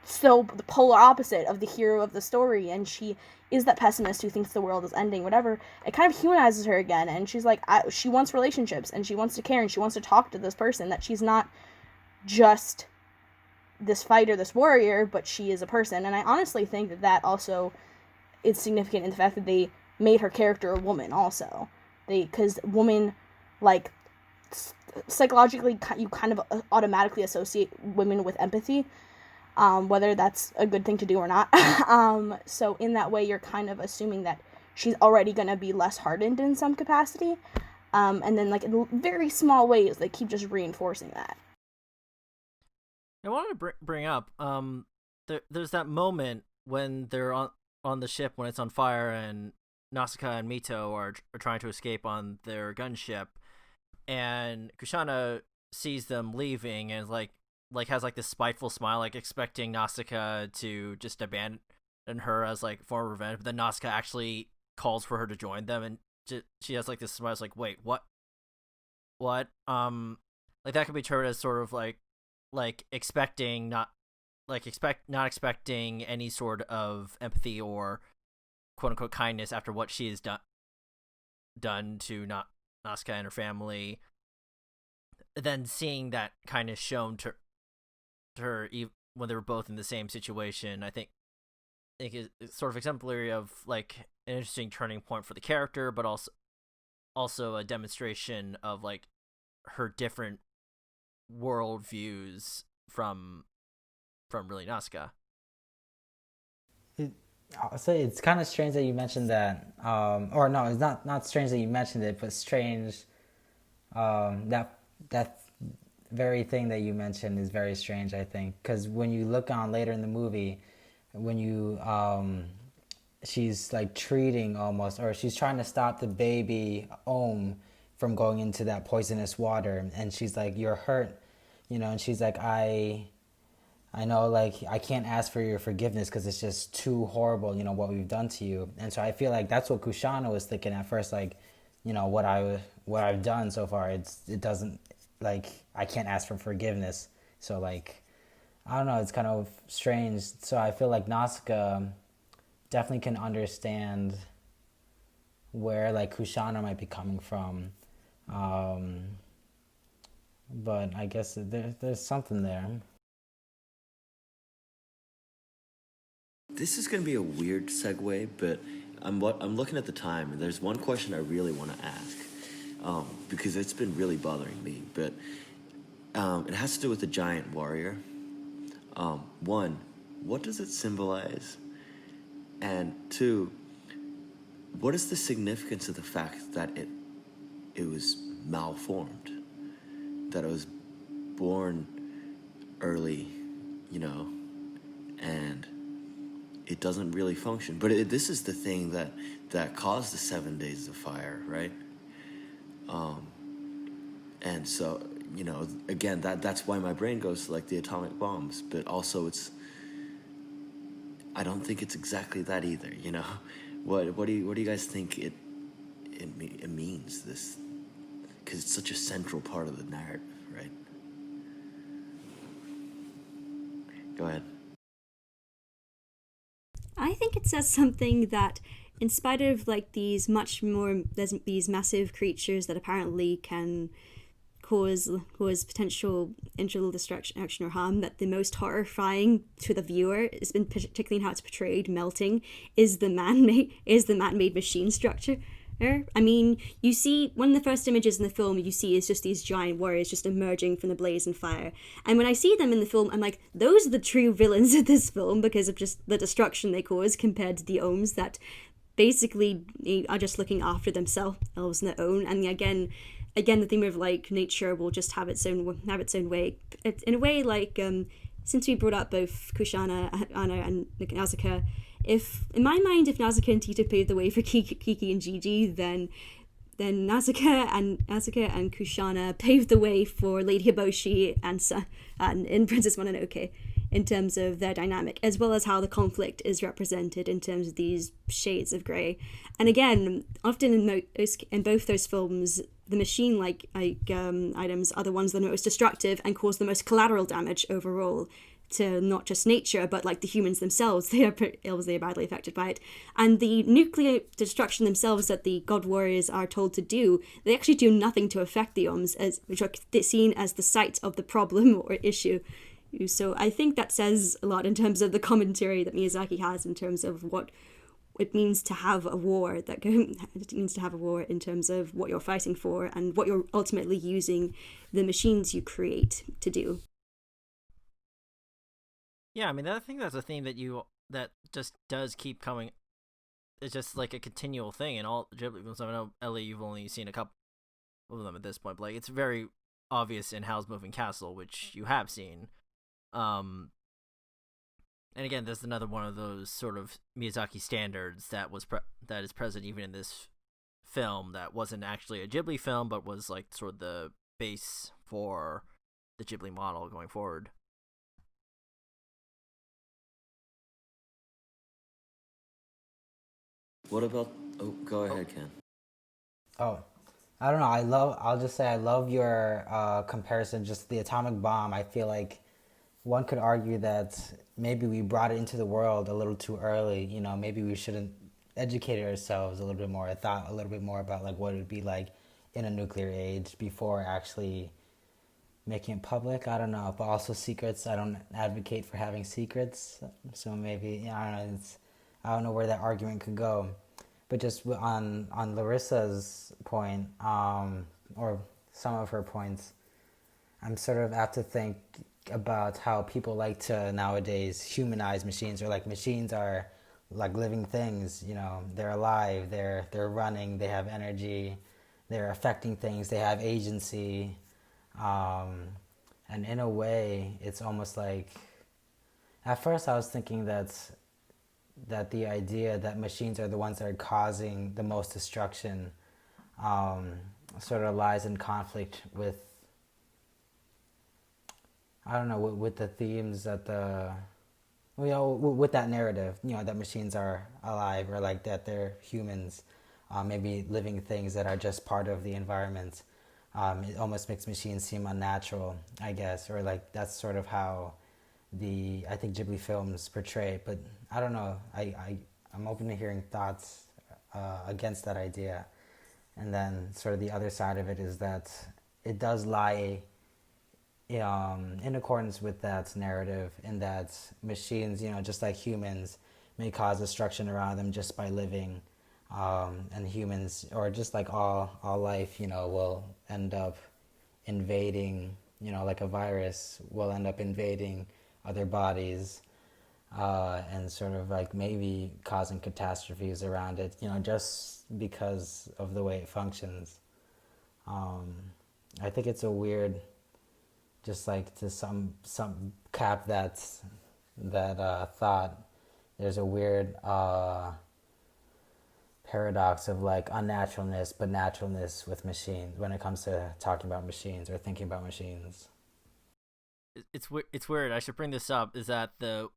so the polar opposite of the hero of the story, and she is that pessimist who thinks the world is ending, whatever. It kind of humanizes her again, and she's like, she wants relationships, and she wants to care, and she wants to talk to this person, that she's not just this fighter, this warrior, but she is a person. And I honestly think that that also is significant in the fact that they made her character a woman also. Because women, like, psychologically, you kind of automatically associate women with empathy, whether that's a good thing to do or not. So in that way, you're kind of assuming that she's already going to be less hardened in some capacity. And then, like, in very small ways, they keep just reinforcing that. I wanted to bring up, there's that moment when they're on the ship when it's on fire, and Nausicaä and Mito are trying to escape on their gunship, and Kushana sees them leaving and like has like this spiteful smile, like expecting Nausicaä to just abandon her as like form of revenge. But then Nausicaä actually calls for her to join them, and she has like this smile, like, wait, what? Like that could be treated as sort of like expecting not expecting any sort of empathy or quote unquote kindness after what she has done to Nausicaä and her family. Then seeing that kindness shown to her when they were both in the same situation, I think is sort of exemplary of like an interesting turning point for the character, but also a demonstration of like her different world views from really Nausicaä. I'll say it's kind of strange that you mentioned that, or no, it's not strange that you mentioned it, but strange that very thing that you mentioned is very strange, I think, because when you look on later in the movie, when you she's like treating almost, or she's trying to stop the baby from going into that poisonous water, and she's like, you're hurt, and she's like, I know, like, I can't ask for your forgiveness because it's just too horrible, what we've done to you. And so I feel like that's what Kushana was thinking at first, like, what I've done so far, it doesn't, like, I can't ask for forgiveness. So, like, I don't know, it's kind of strange. So I feel like Nausicaä definitely can understand where, like, Kushana might be coming from. But I guess there's something there. This is going to be a weird segue, but I'm looking at the time, and there's one question I really want to ask, because it's been really bothering me. But it has to do with the giant warrior. One, what does it symbolize? And two, what is the significance of the fact that it was malformed, that it was born early, and it doesn't really function. But this is the thing that caused the 7 days of fire, right? And so, again, that's why my brain goes to, like, the atomic bombs. But also I don't think it's exactly that either, What do you guys think it means, this? Because it's such a central part of the narrative, right? Go ahead. I think it says something that in spite of like these there's these massive creatures that apparently can cause potential internal destruction or harm, that the most horrifying to the viewer has been, particularly in how it's portrayed, melting, is the man-made machine structure. I mean, you see one of the first images in the film you see is just these giant warriors just emerging from the blaze and fire. And when I see them in the film, I'm like, those are the true villains of this film because of just the destruction they cause compared to the Ohms that basically are just looking after themselves on their own. And again, the theme of like nature will just have its own way. In a way, like since we brought up both Kushana, Anna, and Nausicaä, if Nausicaä and Tita paved the way for Kiki and Gigi, then Nausicaä and Kushana paved the way for Lady Hiboshi and in Princess Mononoke in terms of their dynamic, as well as how the conflict is represented in terms of these shades of grey. And again, often in both those films, the machine-like items are the ones that are most destructive and cause the most collateral damage overall to not just nature, but like the humans themselves. They are badly affected by it. And the nuclear destruction themselves that the God Warriors are told to do, they actually do nothing to affect the Ohms, which are seen as the site of the problem or issue. So I think that says a lot in terms of the commentary that Miyazaki has in terms of what it means to have a war, it means to have a war in terms of what you're fighting for and what you're ultimately using the machines you create to do. Yeah, I mean, I think that's a theme that just does keep coming. It's just like a continual thing in all Ghibli films. I know, Ellie, you've only seen a couple of them at this point, but like it's very obvious in Howl's Moving Castle, which you have seen. And again, there's another one of those sort of Miyazaki standards that is present even in this film that wasn't actually a Ghibli film, but was like sort of the base for the Ghibli model going forward. What about? Oh, go ahead, Ken. Oh, I don't know. I'll just say I love your comparison. Just the atomic bomb. I feel like one could argue that maybe we brought it into the world a little too early. You know, maybe we shouldn't educate ourselves a little bit more. I thought a little bit more about like what it would be like in a nuclear age before actually making it public. I don't know, but also secrets. I don't advocate for having secrets, so maybe I don't know. I don't know where that argument could go, but just on Larissa's point, or some of her points, I'm sort of apt to think about how people like to nowadays humanize machines, or like machines are like living things. You know, they're alive, they're running, they have energy, they're affecting things, they have agency, and in a way, it's almost like. At first, I was thinking that the idea that machines are the ones that are causing the most destruction sort of lies in conflict with, I don't know, with the themes that with that narrative, that machines are alive, or like that they're humans, maybe living things that are just part of the environment. It almost makes machines seem unnatural, I guess, or like that's sort of how I think Ghibli films portray it. But I don't know. I'm open to hearing thoughts against that idea. And then sort of the other side of it is that it does lie in accordance with that narrative, in that machines, just like humans, may cause destruction around them just by living. And humans, or just like all life, will end up invading, like a virus will end up invading other bodies, and sort of like maybe causing catastrophes around it, just because of the way it functions. I think it's a weird, just like to some cap that thought, there's a weird paradox of like unnaturalness but naturalness with machines when it comes to talking about machines or thinking about machines. It's weird. I should bring this up. Is that the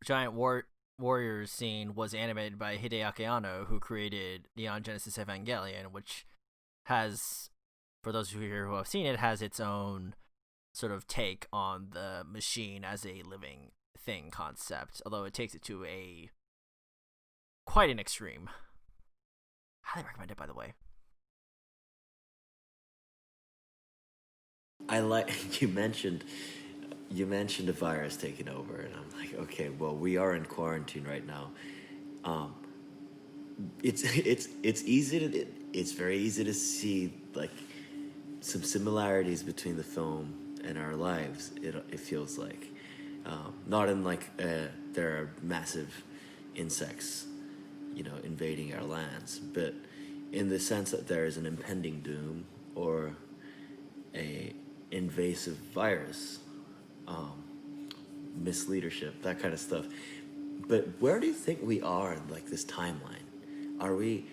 giant warriors scene was animated by Hideaki Anno, who created Neon Genesis Evangelion, which has, for those of you here who have seen it, has its own sort of take on the machine as a living thing concept, although it takes it to quite an extreme. Highly recommend it, by the way. I like you mentioned a virus taking over, and I'm like, okay, well, we are in quarantine right now. It's it's very easy to see like some similarities between the film and our lives. It feels like, not in like there are massive insects, invading our lands, but in the sense that there is an impending doom or a invasive virus, misleadership, that kind of stuff. But where do you think we are in like this timeline? Are we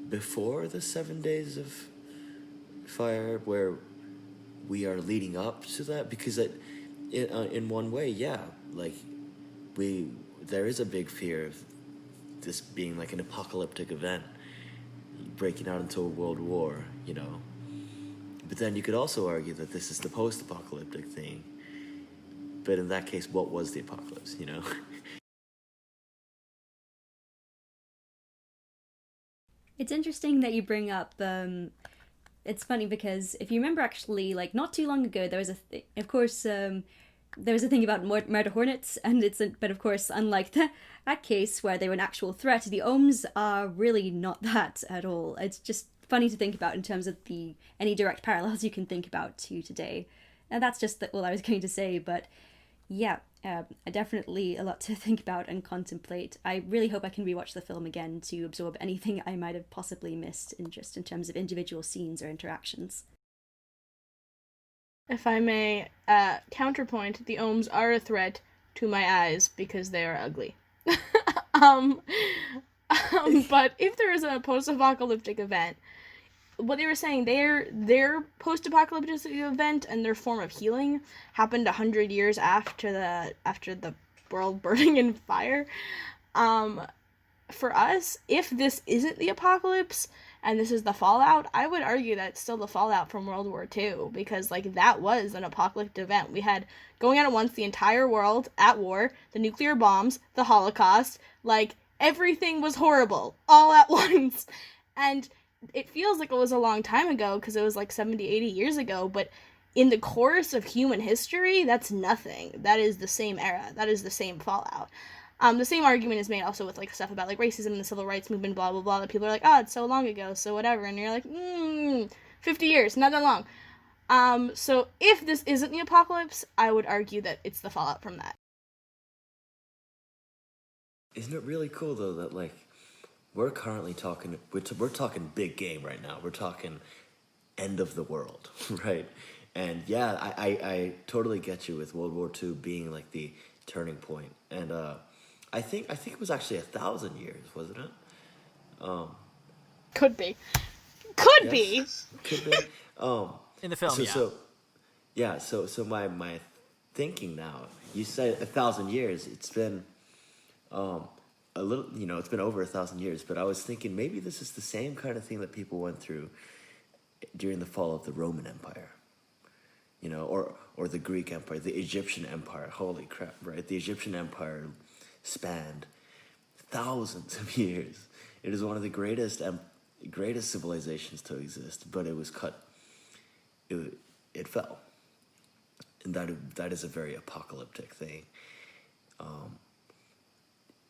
before the 7 days of fire, where we are leading up to that? Because in one way, yeah, like there is a big fear of this being like an apocalyptic event, breaking out into a world war, But then you could also argue that this is the post-apocalyptic thing. But in that case, what was the apocalypse, It's interesting that you bring up. It's funny because if you remember, actually, like not too long ago, there was of course, there was a thing about murder hornets, and but of course, unlike that case where they were an actual threat, the Ohms are really not that at all. It's just funny to think about in terms of any direct parallels you can think about to today. And that's just all I was going to say, but yeah, definitely a lot to think about and contemplate. I really hope I can rewatch the film again to absorb anything I might have possibly missed in terms of individual scenes or interactions. If I may counterpoint, the Ohms are a threat to my eyes because they are ugly. But if there is a post-apocalyptic event, what they were saying, their post-apocalyptic event and their form of healing happened 100 years after the world burning in fire. For us, if this isn't the apocalypse and this is the fallout, I would argue that it's still the fallout from World War II, because like that was an apocalyptic event. We had going on at once the entire world at war, the nuclear bombs, the Holocaust, like everything was horrible all at once. And it feels like it was a long time ago because it was like 70, 80 years ago, but in the course of human history, that's nothing. That is the same era. That is the same fallout. The same argument is made also with like stuff about like racism and the civil rights movement, blah, blah, blah, that people are like, oh, it's so long ago, so whatever. And you're like, 50 years, not that long. So if this isn't the apocalypse, I would argue that it's the fallout from that. Isn't it really cool though that like we're currently talking big game right now. We're talking end of the world, right? And yeah, I totally get you with World War II being like the turning point. And I think it was actually 1,000 years, wasn't it? Could be. Could be. In the film, So my thinking now, you said 1,000 years. It's been a little, it's been over 1,000 years, but I was thinking maybe this is the same kind of thing that people went through during the fall of the Roman Empire, or the Greek Empire, the Egyptian Empire. Holy crap, right? The Egyptian Empire spanned thousands of years. It is one of the greatest civilizations to exist, but it was cut. It fell, and that is a very apocalyptic thing.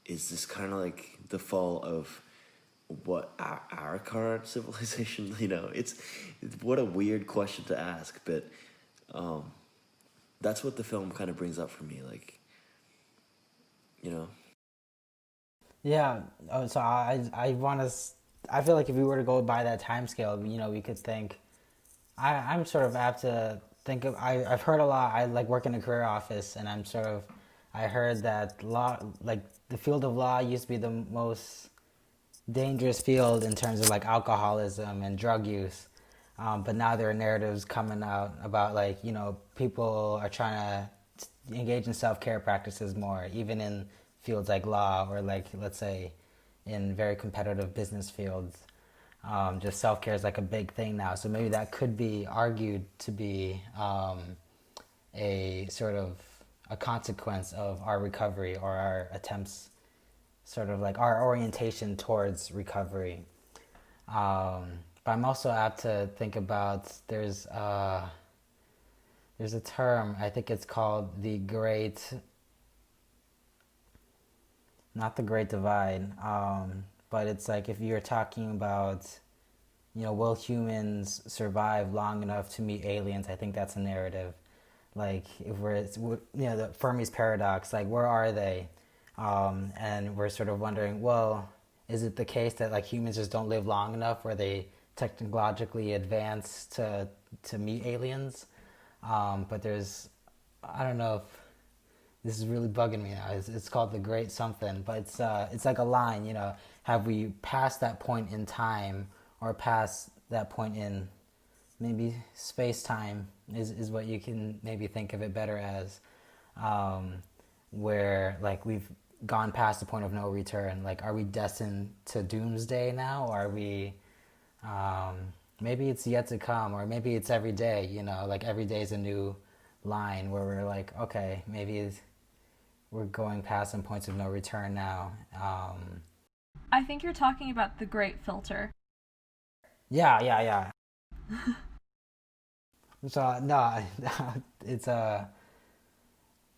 Is this kind of like the fall of what our current civilization? It's what a weird question to ask, but that's what the film kind of brings up for me, like, Yeah. Oh, so I want to. I feel like if we were to go by that time scale, we could think. I'm sort of apt to think of. I've heard a lot. I like work in a career office, and I heard that law, like the field of law, used to be the most dangerous field in terms of like alcoholism and drug use. But now there are narratives coming out about like, people are trying to engage in self-care practices more, even in fields like law or like, let's say, in very competitive business fields. Just self-care is like a big thing now. So maybe that could be argued to be a sort of a consequence of our recovery or our attempts, sort of like our orientation towards recovery. But I'm also apt to think about there's a term, I think it's called the great, not the great divide, but it's like if you're talking about, will humans survive long enough to meet aliens? I think that's a narrative. Like if the Fermi's paradox, like where are they? And we're sort of wondering, well, is it the case that like humans just don't live long enough where they technologically advance to meet aliens? But I don't know if this is really bugging me now. It's called the Great Something, but it's like a line. Have we passed that point in time, or past that point in maybe space time? Is what you can maybe think of it better as, where like we've gone past the point of no return. Like, are we destined to doomsday now, or are we? Maybe it's yet to come, or maybe it's every day. Like every day is a new line where we're like, okay, maybe we're going past some points of no return now. I think you're talking about the Great Filter. Yeah. So no, it's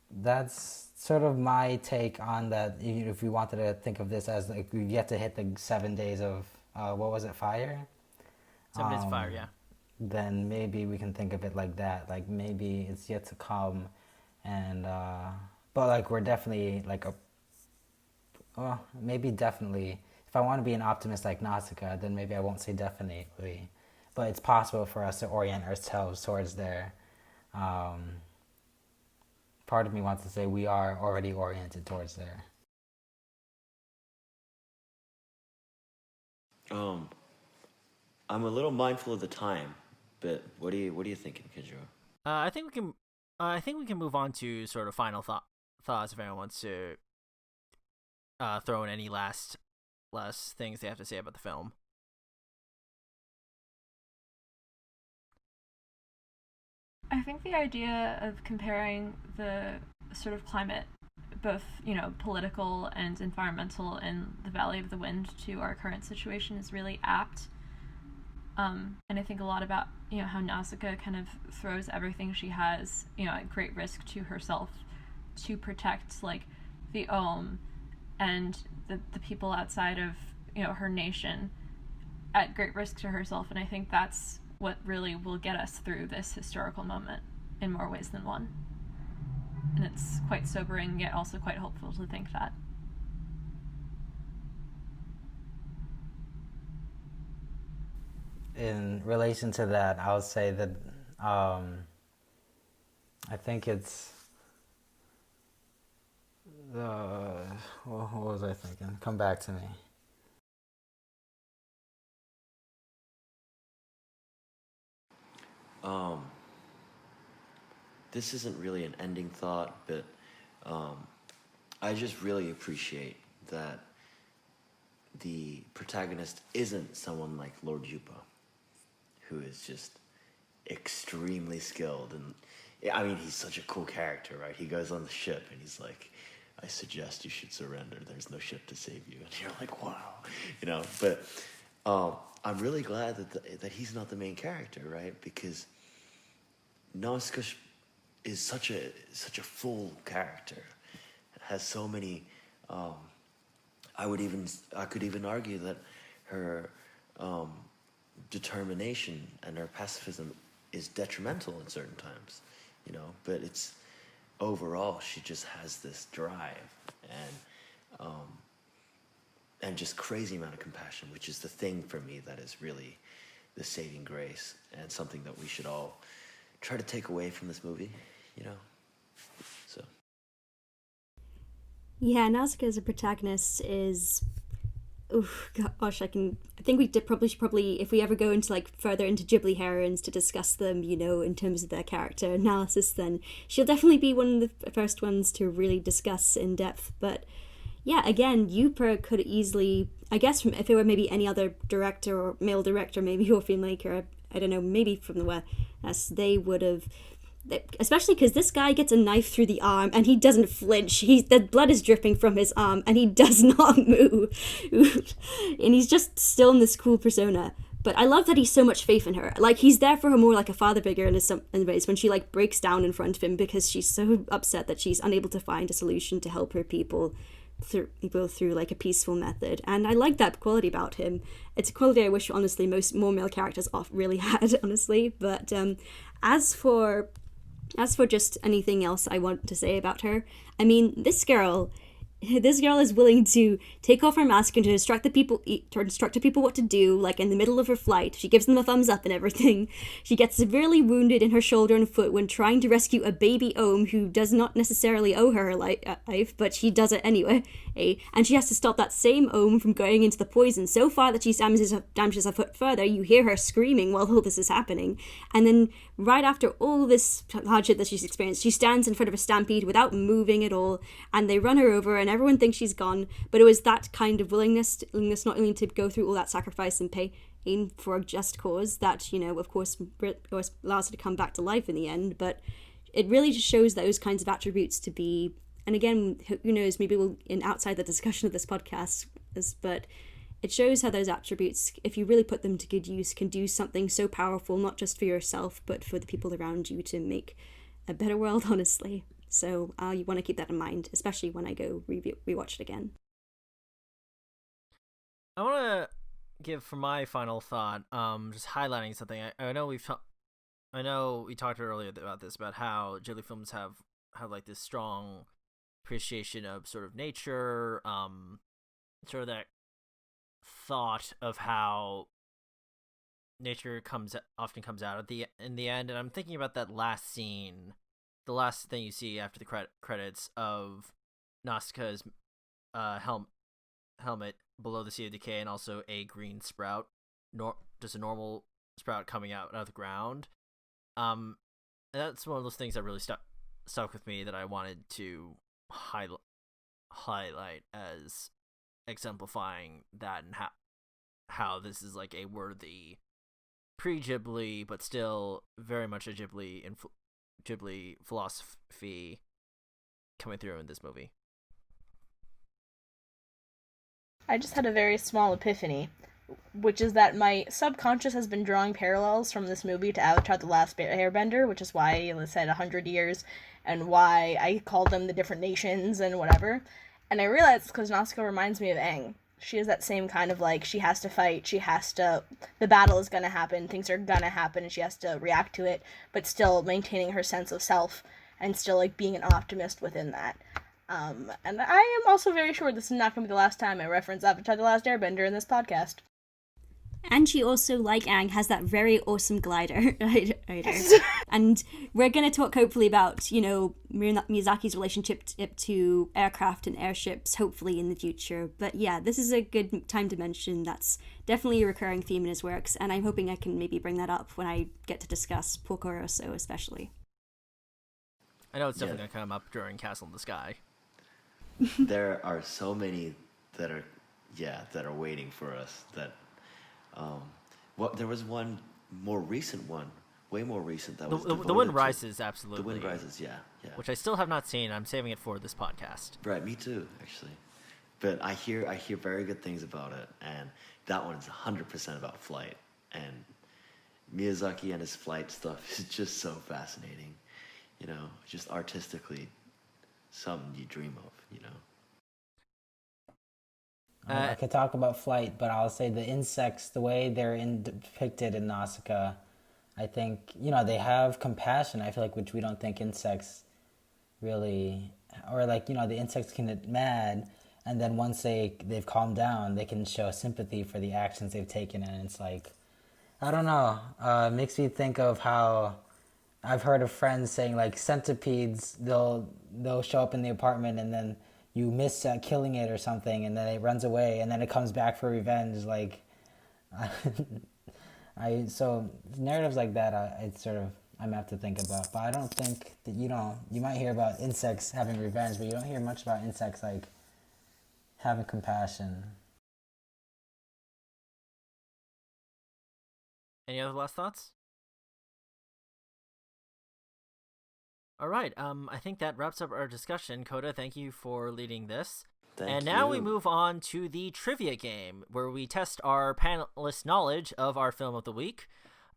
that's sort of my take on that. If we wanted to think of this as like we've yet to hit the 7 days of what was it, fire? 7 days of fire, yeah. Then maybe we can think of it like that. Like maybe it's yet to come, and but like we're definitely like maybe definitely. If I want to be an optimist like Nausicaä, then maybe I won't say definitely, but it's possible for us to orient ourselves towards there. Part of me wants to say we are already oriented towards there. I'm a little mindful of the time, but what are you thinking, Kenjiro? I think we can move on to sort of final thoughts if anyone wants to throw in any last things they have to say about the film. I think the idea of comparing the sort of climate, both, political and environmental in the Valley of the Wind to our current situation is really apt. And I think a lot about, how Nausicaä kind of throws everything she has, at great risk to herself to protect, like, the Ohm and the people outside of, her nation at great risk to herself. And I think that's what really will get us through this historical moment in more ways than one. And it's quite sobering, yet also quite hopeful to think that. In relation to that, I would say that I think it's what was I thinking? Come back to me. This isn't really an ending thought, but I just really appreciate that the protagonist isn't someone like Lord Yupa, who is just extremely skilled. And I mean, he's such a cool character, right? He goes on the ship and he's like, I suggest you should surrender. There's no ship to save you. And you're like, wow, But I'm really glad that he's not the main character, right? Because Nausicaä is such a full character. It has so many. I could even argue that her determination and her pacifism is detrimental at certain times, But it's overall she just has this drive and just crazy amount of compassion, which is the thing for me that is really the saving grace and something that we should all try to take away from this movie, So. Yeah, Nausicaä as a protagonist is, gosh, I think we did probably if we ever go into like further into Ghibli heroines to discuss them, in terms of their character analysis, then she'll definitely be one of the first ones to really discuss in depth. But yeah, again, Yupa could easily, I guess, if it were maybe any other director or male director, maybe, or filmmaker, I don't know, maybe from the West, they would have, especially because this guy gets a knife through the arm and he doesn't flinch. The blood is dripping from his arm and he does not move. And he's just still in this cool persona. But I love that he's so much faith in her. Like, he's there for her more like a father figure in some ways when she, like, breaks down in front of him because she's so upset that she's unable to find a solution to help her people through like a peaceful method. And I like that quality about him. It's a quality I wish, honestly, more male characters really had, honestly. But as for just anything else I want to say about her, I mean, this girl is willing to take off her mask and to instruct the people what to do, like in the middle of her flight. She gives them a thumbs up and everything. She gets severely wounded in her shoulder and foot when trying to rescue a baby Ohm who does not necessarily owe her life, but she does it anyway. And she has to stop that same Ohm from going into the poison so far that she damages her foot further. You hear her screaming while all this is happening. And then right after all this hardship that she's experienced, she stands in front of a stampede without moving at all, and they run her over and everyone thinks she's gone. But it was that kind of willingness not only to go through all that sacrifice and pain for a just cause that, of course allows her to come back to life in the end. But it really just shows those kinds of attributes to be, and again, who knows, maybe we'll outside the discussion of this podcast, but it shows how those attributes, if you really put them to good use, can do something so powerful, not just for yourself, but for the people around you, to make a better world, honestly. So you want to keep that in mind, especially when I go rewatch it again. I want to give, for my final thought, just highlighting something. I know we talked earlier about this, about how Ghibli films have like this strong appreciation of sort of nature, sort of that thought of how nature often comes out in the end. And I'm thinking about that last scene, the last thing you see after the credits of Nausicaa's helmet below the Sea of Decay, and also a green sprout, just a normal sprout coming out of the ground. And that's one of those things that really stuck with me, that I wanted to highlight as exemplifying that, and how this is like a worthy pre-Ghibli, but still very much a Ghibli philosophy coming through in this movie. I just had a very small epiphany, which is that my subconscious has been drawing parallels from this movie to Avatar: The Last Airbender, which is why I said 100 years, and why I called them the different nations and whatever. And I realized it's because Nausicaa reminds me of Aang. She is that same kind of, like, she has to fight, the battle is gonna happen, things are gonna happen, and she has to react to it, but still maintaining her sense of self, and still, like, being an optimist within that. And I am also very sure this is not gonna be the last time I reference Avatar: The Last Airbender in this podcast. And she also, like Aang, has that very awesome glider. And we're going to talk hopefully about, Miyazaki's relationship to aircraft and airships, hopefully in the future. But yeah, this is a good time to mention that's definitely a recurring theme in his works, and I'm hoping I can maybe bring that up when I get to discuss Porco Rosso especially. I know it's definitely going to come up during Castle in the Sky. There are so many that are waiting for us. There was one more recent one, way more recent. That was The Wind Rises, absolutely. The Wind Rises, yeah. Which I still have not seen. I'm saving it for this podcast. Right, me too, actually. But I hear very good things about it, and that one's 100% about flight. And Miyazaki and his flight stuff is just so fascinating. Just artistically, something you dream of. I could talk about flight, but I'll say the insects, the way they're depicted in Nausicaa, I think, they have compassion, I feel like, which we don't think insects really, or like, the insects can get mad, and then once they've calmed down, they can show sympathy for the actions they've taken, and it's like, I don't know, it makes me think of how I've heard of friends saying, like, centipedes, they'll show up in the apartment, and then you miss killing it or something, and then it runs away, and then it comes back for revenge. Like, so narratives like that, I'm gonna have to think about. But I don't think that you might hear about insects having revenge, but you don't hear much about insects like having compassion. Any other last thoughts? All right. I think that wraps up our discussion. Coda, thank you for leading this. Thank Now you. we move on to the trivia game, where we test our panelist knowledge of our film of the week.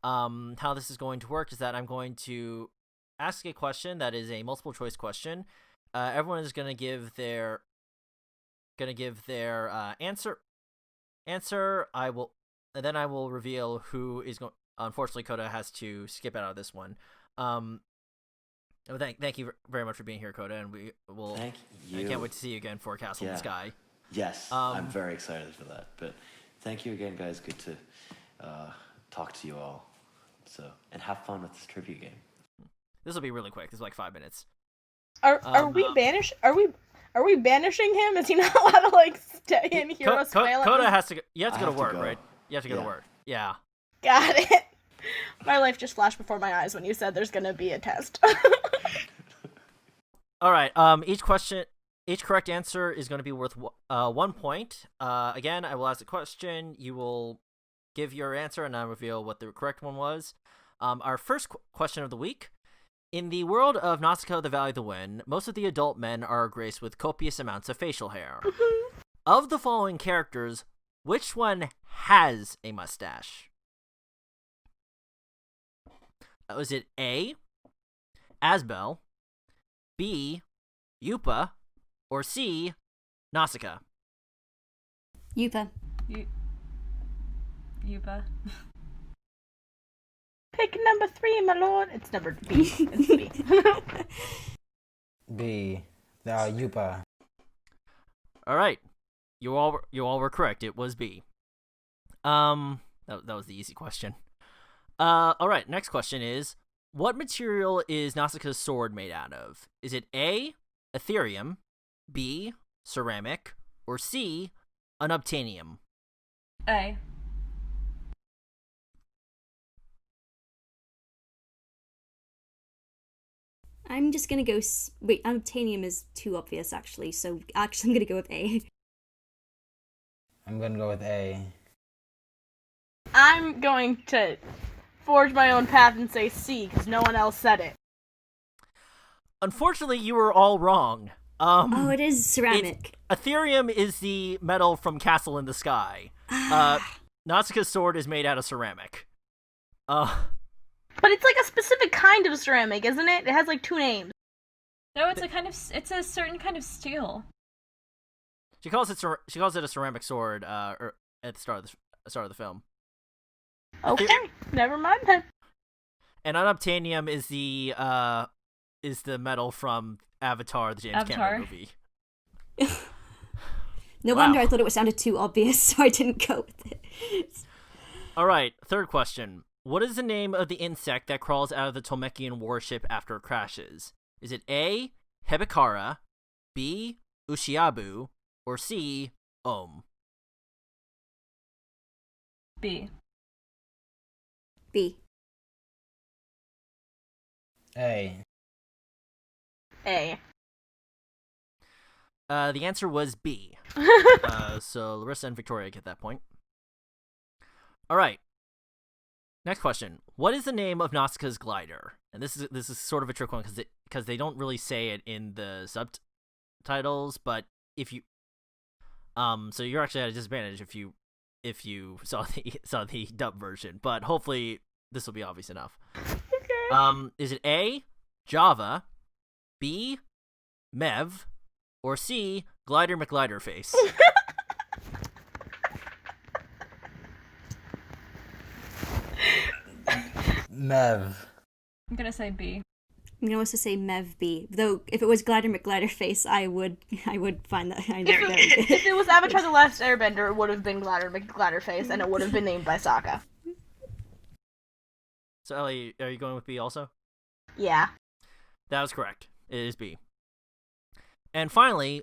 How this is going to work is that I'm going to ask a question that is a multiple choice question. Everyone is going to give their answer. I will reveal who is going. Unfortunately, Coda has to skip out of this one. Thank you very much for being here, Coda, and we will. Thank you. I can't wait to see you again for Castle in the Sky. Yes, I'm very excited for that. But thank you again, guys. Good to talk to you all. And have fun with this trivia game. This will be really quick. This is like 5 minutes. Are we banished? Are we banishing him? Is he not allowed to like stay in Hero Smile? Coda has to go. You have to go I to have work, to go. right? You have to go to work. Yeah. Got it. My life just flashed before my eyes when you said there's gonna be a test. All right. Each correct answer is going to be worth 1 point. Again, I will ask the question. You will give your answer, and I'll reveal what the correct one was. Our first question of the week. In the world of Nausicaä, the Valley of the Wind, most of the adult men are graced with copious amounts of facial hair. Of the following characters, which one has a mustache? Was it A, Asbel, B, Yupa, or C, Nausicaä? Yupa. Yupa. Pick number 3, my lord. It's number B. It's B. B. Yupa. All right, you all were correct. It was B. That was the easy question. All right, next question is, what material is Nausicaa's sword made out of? Is it A, Ethereum, B, ceramic, or C, unobtainium? A. I'm just gonna go. Wait, unobtainium is too obvious, actually. So actually, I'm gonna go with A. I'm gonna go with A. I'm going to forge my own path and say C because no one else said it. Unfortunately, you were all wrong. Oh, it is ceramic. Ethereum is the metal from Castle in the Sky. Nausicaa's sword is made out of ceramic. But it's like a specific kind of ceramic, isn't it? It has like 2 names. No, it's a certain kind of steel. She calls it a ceramic sword. At the start of the film. Okay, never mind then. And unobtainium is the metal from Avatar, the James Cameron movie. No wonder I thought it sounded too obvious, so I didn't go with it. All right, third question. What is the name of the insect that crawls out of the Tolmekian warship after it crashes? Is it A, Hebikara, B, Ushiabu, or C, Om? B. B. A. A. The answer was B. So Larissa and Victoria get that point. All right. Next question. What is the name of Nausicaa's glider? And this is sort of a trick one because they don't really say it in the subtitles, but if you so you're actually at a disadvantage if you saw the dub version, but hopefully this will be obvious enough. Okay. Is it A, Java, B, Mev, or C, Glider McGliderface? Mev. I'm gonna say B. I'm gonna also say Mev B. Though if it was Glider McGliderface, I would find that I know very good. If it was Avatar: The Last Airbender, it would have been Gliderface, and it would have been named by Sokka. So Ellie, are you going with B also? Yeah. That was correct. It is B. And finally,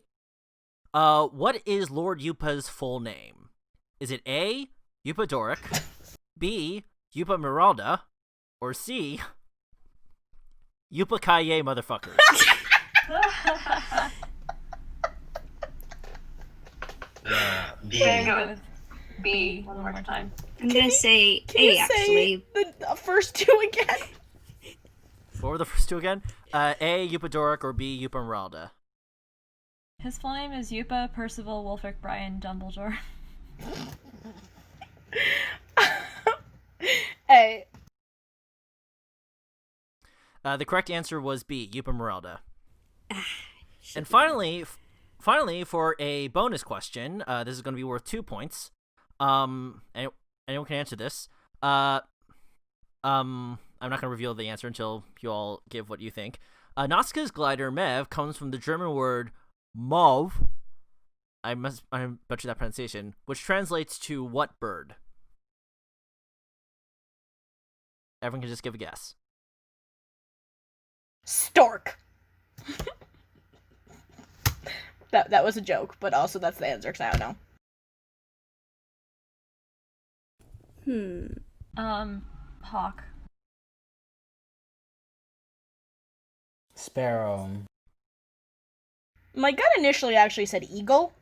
what is Lord Yupa's full name? Is it A, Yupa Doric, B, Yupa Miralda, or C, Yupa Kaye motherfuckers? B. I'm gonna go with B one more time. I'm gonna say Can A, you actually. say the first 2 again? What were the first 2 again? A. Yupa Doric or B. Yupa Meralda? His full name is Yupa Percival Wulfric Brian Dumbledore. Hey. The correct answer was B. Yupa Meralda. And finally, for a bonus question, this is going to be worth 2 points. Anyone can answer this. I'm not going to reveal the answer until you all give what you think. Nausicaa's glider Mev comes from the German word Mauve. I butchered that pronunciation, which translates to what bird? Everyone can just give a guess. Stork. That was a joke, but also that's the answer, because I don't know. Hawk. Sparrow. My gut initially actually said eagle,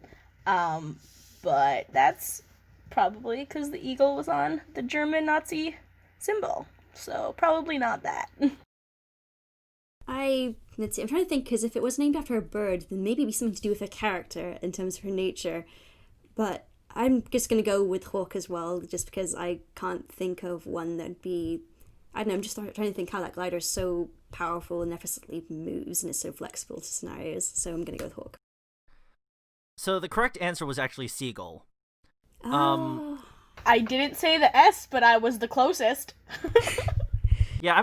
but that's probably because the eagle was on the German Nazi symbol, so probably not that. Let's see, I'm trying to think, because if it was named after a bird, then maybe it'd be something to do with a character in terms of her nature. But I'm just going to go with hawk as well, just because I can't think of one that'd be... I don't know, I'm just trying to think how that glider is so powerful and effortlessly moves and is so flexible to scenarios, so I'm going to go with hawk. So the correct answer was actually seagull. I didn't say the S, but I was the closest. Yeah,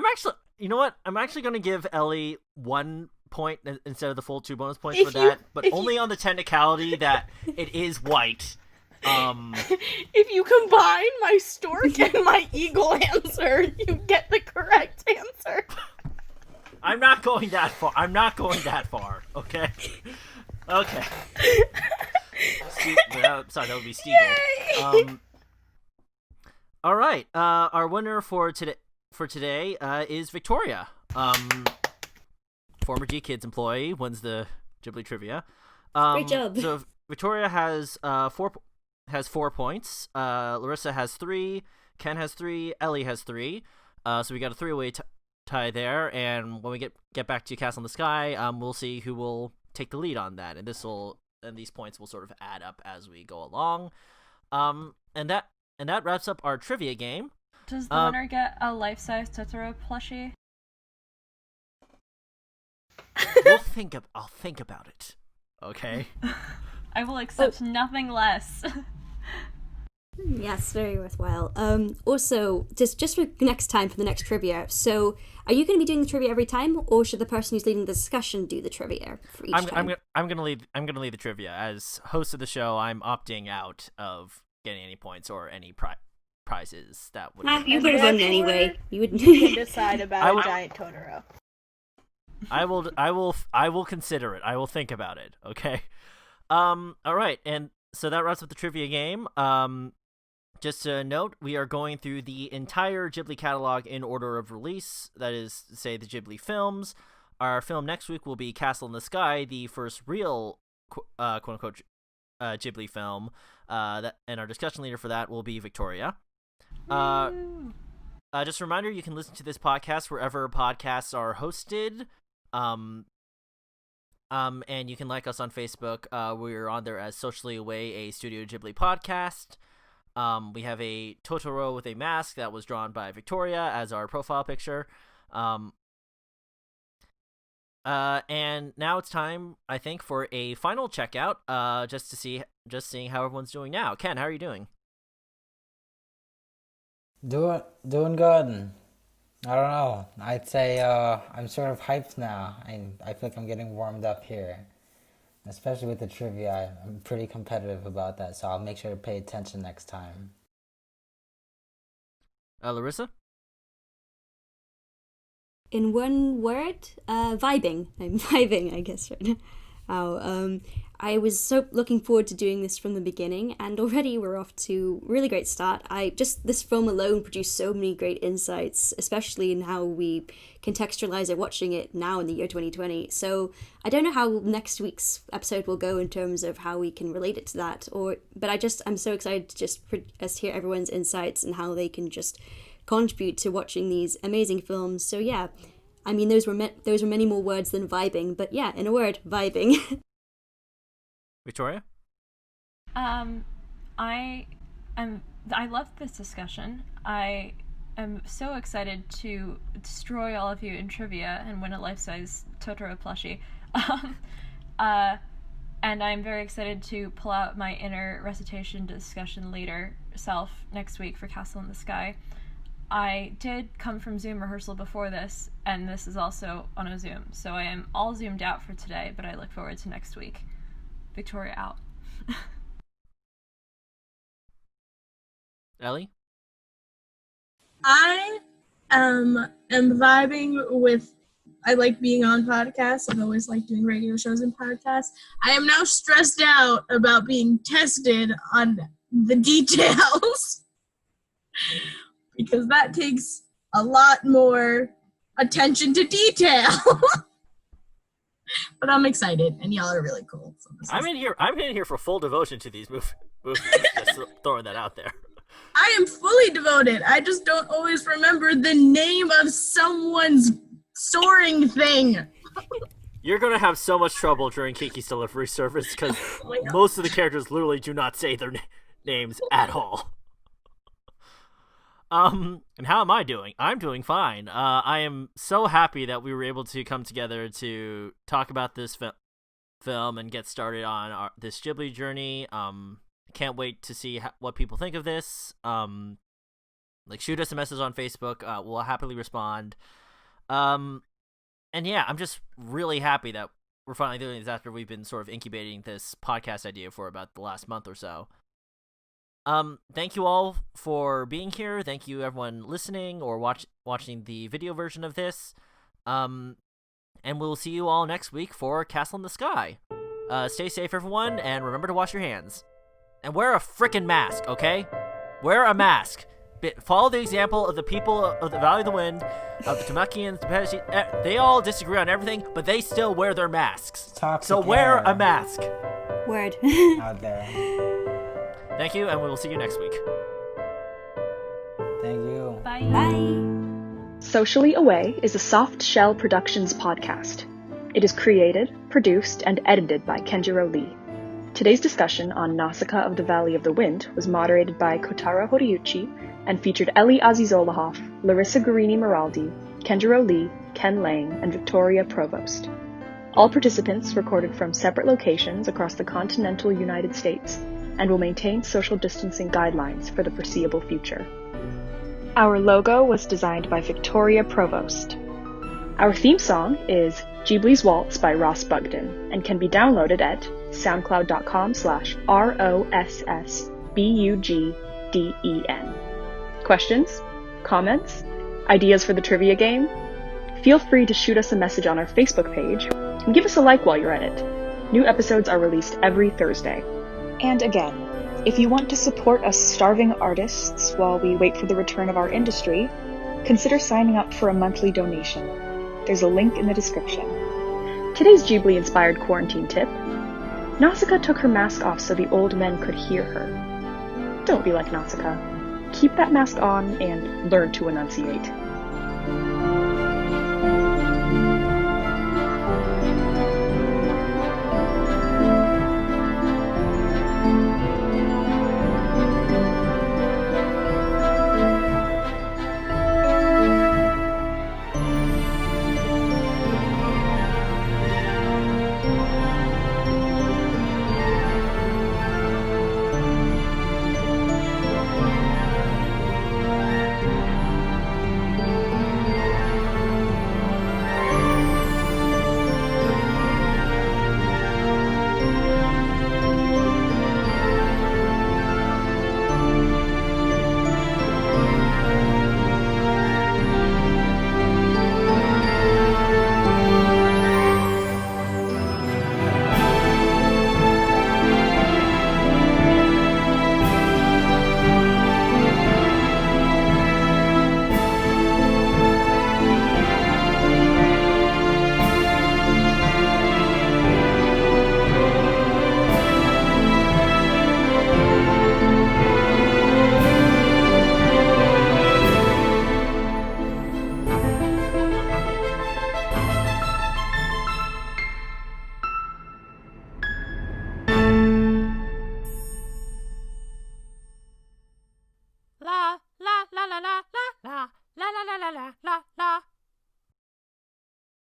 you know what? I'm actually going to give Ellie 1 point instead of the full 2 bonus points for that, but only on the technicality that it is white. If you combine my stork and my eagle answer, you get the correct answer. I'm not going that far. Okay. Okay. Sorry, that would be Steagle. All right. Our winner for today is Victoria. Former G-Kids employee wins the Ghibli trivia. Great job. So Victoria has 4 points. Larissa has 3. Ken has 3. Ellie has 3. So we got a 3-way tie there. And when we get back to Castle in the Sky, we'll see who will take the lead on that. And these points will sort of add up as we go along. And that wraps up our trivia game. Does the winner get a life-size Totoro plushie? I'll think about it. Okay. I will accept nothing less. Yes, very worthwhile. Also, just for next time, for the next trivia, so are you going to be doing the trivia every time, or should the person who's leading the discussion do the trivia for each time? I'm gonna lead the trivia. As host of the show, I'm opting out of getting any points or any prizes that would. You would have won anyway. You would. You can decide about a giant Totoro. I will consider it. I will think about it. Okay. All right, and so that wraps up the trivia game. Just a note, we are going through the entire Ghibli catalog in order of release. That is to say, the Ghibli films. Our film next week will be Castle in the Sky, the first real quote-unquote Ghibli film. And our discussion leader for that will be Victoria. Just a reminder, you can listen to this podcast wherever podcasts are hosted. And you can like us on Facebook. We're on there as Socially Away, a Studio Ghibli podcast. We have a Totoro with a mask that was drawn by Victoria as our profile picture. And now it's time, I think, for a final checkout. Just seeing how everyone's doing now. Ken, how are you doing? Doing good. I don't know. I'd say I'm sort of hyped now. I feel like I'm getting warmed up here. Especially with the trivia. I'm pretty competitive about that, so I'll make sure to pay attention next time. Larissa? In one word, vibing. I'm vibing, I guess, right now. I was so looking forward to doing this from the beginning, and already we're off to a really great start. This film alone produced so many great insights, especially in how we contextualize it watching it now in the year 2020. So I don't know how next week's episode will go in terms of how we can relate it to that, but I'm so excited to just hear everyone's insights and how they can just contribute to watching these amazing films. So yeah, I mean, those were many more words than vibing, but yeah, in a word, vibing. Victoria? I love this discussion. I am so excited to destroy all of you in trivia and win a life-size Totoro plushie. And I'm very excited to pull out my inner recitation discussion leader self next week for Castle in the Sky. I did come from Zoom rehearsal before this, and this is also on a Zoom, so I am all zoomed out for today, but I look forward to next week. Victoria out. Ellie? I am vibing with. I like being on podcasts. I've always liked doing radio shows and podcasts. I am now stressed out about being tested on the details because that takes a lot more attention to detail. But I'm excited, and y'all are really cool. So I'm in here for full devotion to these movies. Just throwing that out there. I am fully devoted. I just don't always remember the name of someone's soaring thing. You're gonna have so much trouble during Kiki's delivery service because most of the characters literally do not say their names at all. And how am I doing? I'm doing fine. I am so happy that we were able to come together to talk about this film and get started on this Ghibli journey. Can't wait to see what people think of this. Shoot us a message on Facebook. We'll happily respond. And yeah, I'm just really happy that we're finally doing this after we've been sort of incubating this podcast idea for about the last month or so. Thank you all for being here. Thank you everyone listening or watching the video version of this. And we'll see you all next week for Castle in the Sky. Stay safe, everyone, and remember to wash your hands. And wear a frickin' mask, okay? Wear a mask. Follow the example of the people of the Valley of the Wind, of the Tamakians, they all disagree on everything, but they still wear their masks. So wear a mask. Word. Out there. Thank you, and we will see you next week. Thank you. Bye. Bye. Socially Away is a Soft Shell Productions podcast. It is created, produced, and edited by Kenjiro Lee. Today's discussion on Nausicaä of the Valley of the Wind was moderated by Kotaro Horiuchi and featured Eli Azizollahoff, Larissa Guerrini-Maraldi, Kenjiro Lee, Ken Leng, and Victoria Provost. All participants recorded from separate locations across the continental United States and will maintain social distancing guidelines for the foreseeable future. Our logo was designed by Victoria Provost. Our theme song is Ghibli's Waltz by Ross Bugden and can be downloaded at soundcloud.com/ROSSBUGDEN. Questions? Comments? Ideas for the trivia game? Feel free to shoot us a message on our Facebook page and give us a like while you're at it. New episodes are released every Thursday. And again, if you want to support us starving artists while we wait for the return of our industry, consider signing up for a monthly donation. There's a link in the description. Today's Ghibli-inspired quarantine tip: Nausicaä took her mask off so the old men could hear her. Don't be like Nausicaä. Keep that mask on and learn to enunciate.